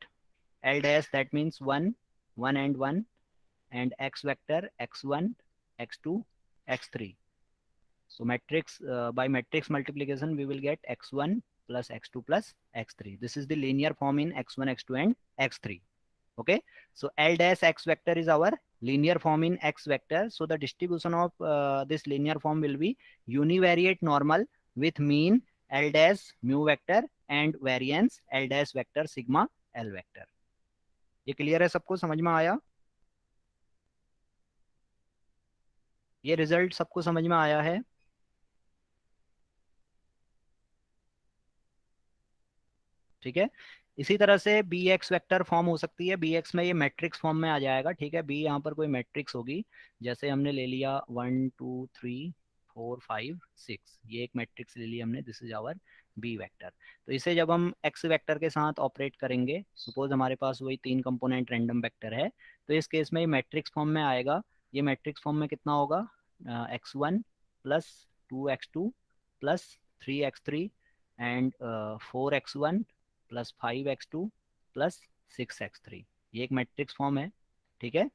L dash, that means 1 1 and 1, and x vector x1 x2 x3. So matrix, by matrix multiplication we will get x1 plus x2 plus x3. This is the linear form in x1 x2 and x3, okay. So L dash x vector is our linear form in x vector. So the distribution of this linear form will be univariate normal with mean L dash mu vector and variance L dash vector sigma L vector. ये clear है, सबको समझ में आया? ये result सबको समझ में आया है? ठीक है। इसी तरह से बी एक्स वेक्टर फॉर्म हो सकती है, बी एक्स में ये मैट्रिक्स फॉर्म में आ जाएगा, ठीक है। बी यहाँ पर कोई मैट्रिक्स होगी, जैसे हमने ले लिया 1 2 3 4 5 6, ये एक मैट्रिक्स ले लिया हमने, this is our B vector. तो इसे जब हम एक्स वेक्टर के साथ ऑपरेट करेंगे, सपोज हमारे पास वही तीन कंपोनेंट रैंडम वेक्टर है, तो इस केस में ये मैट्रिक्स फॉर्म में आएगा। ये मैट्रिक्स फॉर्म में कितना होगा, x1 plus 2x2 plus 3x3 and 4x1 plus 5x2 plus 6x3, ये एक मैट्रिक्स फॉर्म है, ठीक है।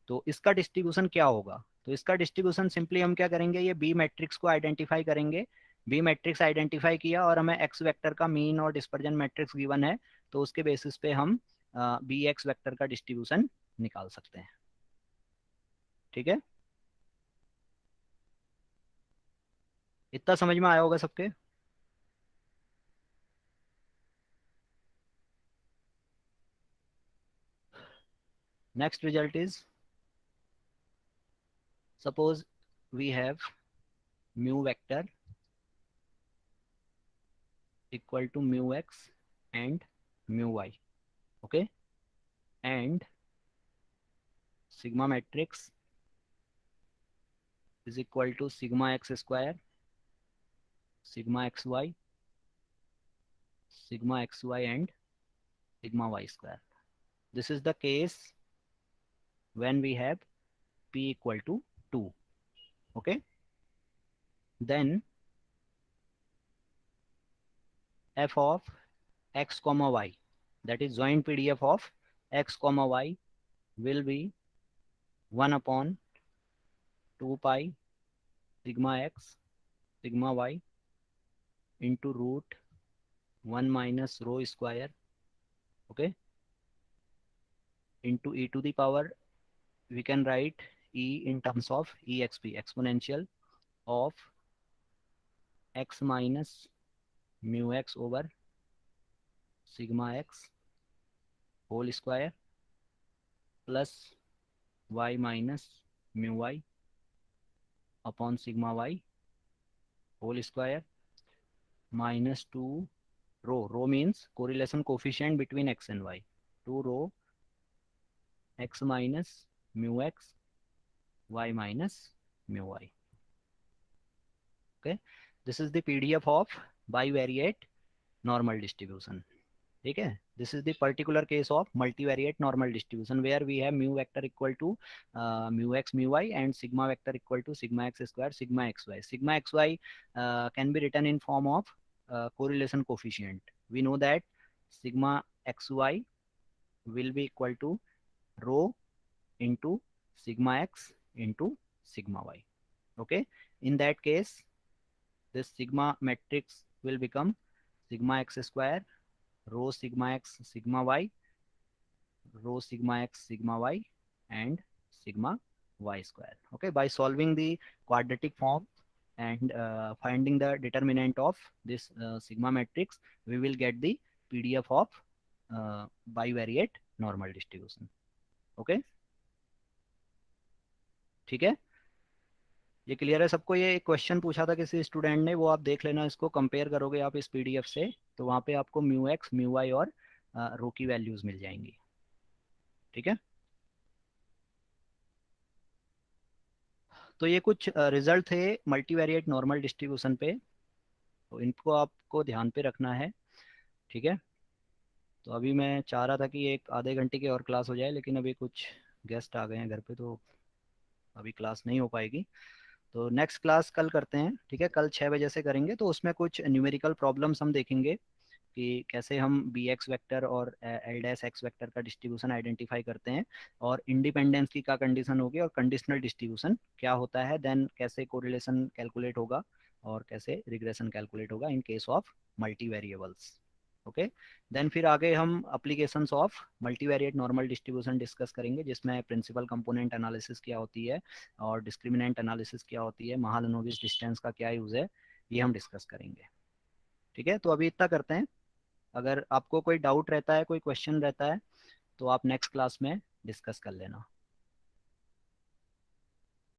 तो इसका डिस्ट्रीब्यूशन क्या होगा, तो इसका डिस्ट्रीब्यूशन सिंपली हम क्या करेंगे, ये बी मैट्रिक्स को आइडेंटिफाई करेंगे। बी मैट्रिक्स आइडेंटिफाई किया और हमें एक्स वेक्टर का मीन और डिस्पर्जन मैट्रिक्स गिवन है, तो उसके बेसिस पे हम बी एक्स वेक्टर का डिस्ट्रीब्यूशन निकाल सकते हैं, ठीक है। इतना समझ में आया होगा सबके? Next result is, suppose we have mu vector equal to mu x and mu y, okay, and sigma matrix is equal to sigma x square, sigma xy, sigma xy and sigma y square. This is the case when we have p equal to 2, okay. Then f of x comma y, that is joint PDF of x comma y will be 1 upon 2 pi sigma x sigma y into root 1 minus rho square, okay, into e to the power, we can write e in terms of exp, exponential of x minus mu x over sigma x whole square plus y minus mu y upon sigma y whole square minus 2 rho. Rho means correlation coefficient between x and y. 2 rho x minus mu x y minus mu y. Okay, this is the PDF of bivariate normal distribution. ठीक है, this is the particular case of multivariate normal distribution where we have mu vector equal to mu x mu y and sigma vector equal to sigma x square sigma xy. Sigma xy can be written in form of correlation coefficient. We know that sigma xy will be equal to rho into sigma x into sigma y. Okay, in that case this sigma matrix will become sigma x square rho sigma x sigma y, rho sigma x sigma y and sigma y square. Okay, by solving the quadratic form and finding the determinant of this sigma matrix, we will get the PDF of bivariate normal distribution. Okay, ठीक है, ये clear है सबको? ये question पूछा था किसी student ने, वो आप देख लेना, इसको कंपेयर करोगे आप इस PDF से तो वहाँ पे आपको म्यू एक्स म्यू वाई और रो की वैल्यूज मिल जाएंगी। ठीक है, तो ये कुछ रिजल्ट थे मल्टीवेरिएट नॉर्मल डिस्ट्रीब्यूशन पे, तो इनको आपको ध्यान पे रखना है। ठीक है, तो अभी मैं चाह रहा था कि एक आधे घंटे की और क्लास हो जाए, लेकिन अभी कुछ गेस्ट आ गए हैं घर पे तो अभी क्लास नहीं हो पाएगी। तो नेक्स्ट क्लास कल करते हैं। ठीक है, कल 6 बजे से करेंगे, तो उसमें कुछ न्यूमेरिकल प्रॉब्लम्स हम देखेंगे कि कैसे हम बी एक्स वैक्टर और एल डैश एक्स वैक्टर का डिस्ट्रीब्यूशन आइडेंटिफाई करते हैं, और इंडिपेंडेंस की क्या कंडीशन होगी, और कंडीशनल डिस्ट्रीब्यूशन क्या होता है, देन कैसे कोरिलेशन कैलकुलेट होगा और कैसे रिग्रेशन कैलकुलेट होगा in case of multi variables. Okay, then फिर आगे हम applications of multivariate normal distribution discuss करेंगे, जिसमें प्रिंसिपल कंपोनेंट एनालिसिस क्या होती है और डिस्क्रिमिनेंट एनालिसिस क्या होती है, महालनोबिस डिस्टेंस का क्या यूज है, ये हम डिस्कस करेंगे। ठीक है, तो अभी इतना करते हैं। अगर आपको कोई डाउट रहता है, कोई क्वेश्चन रहता है, तो आप नेक्स्ट क्लास में डिस्कस कर लेना।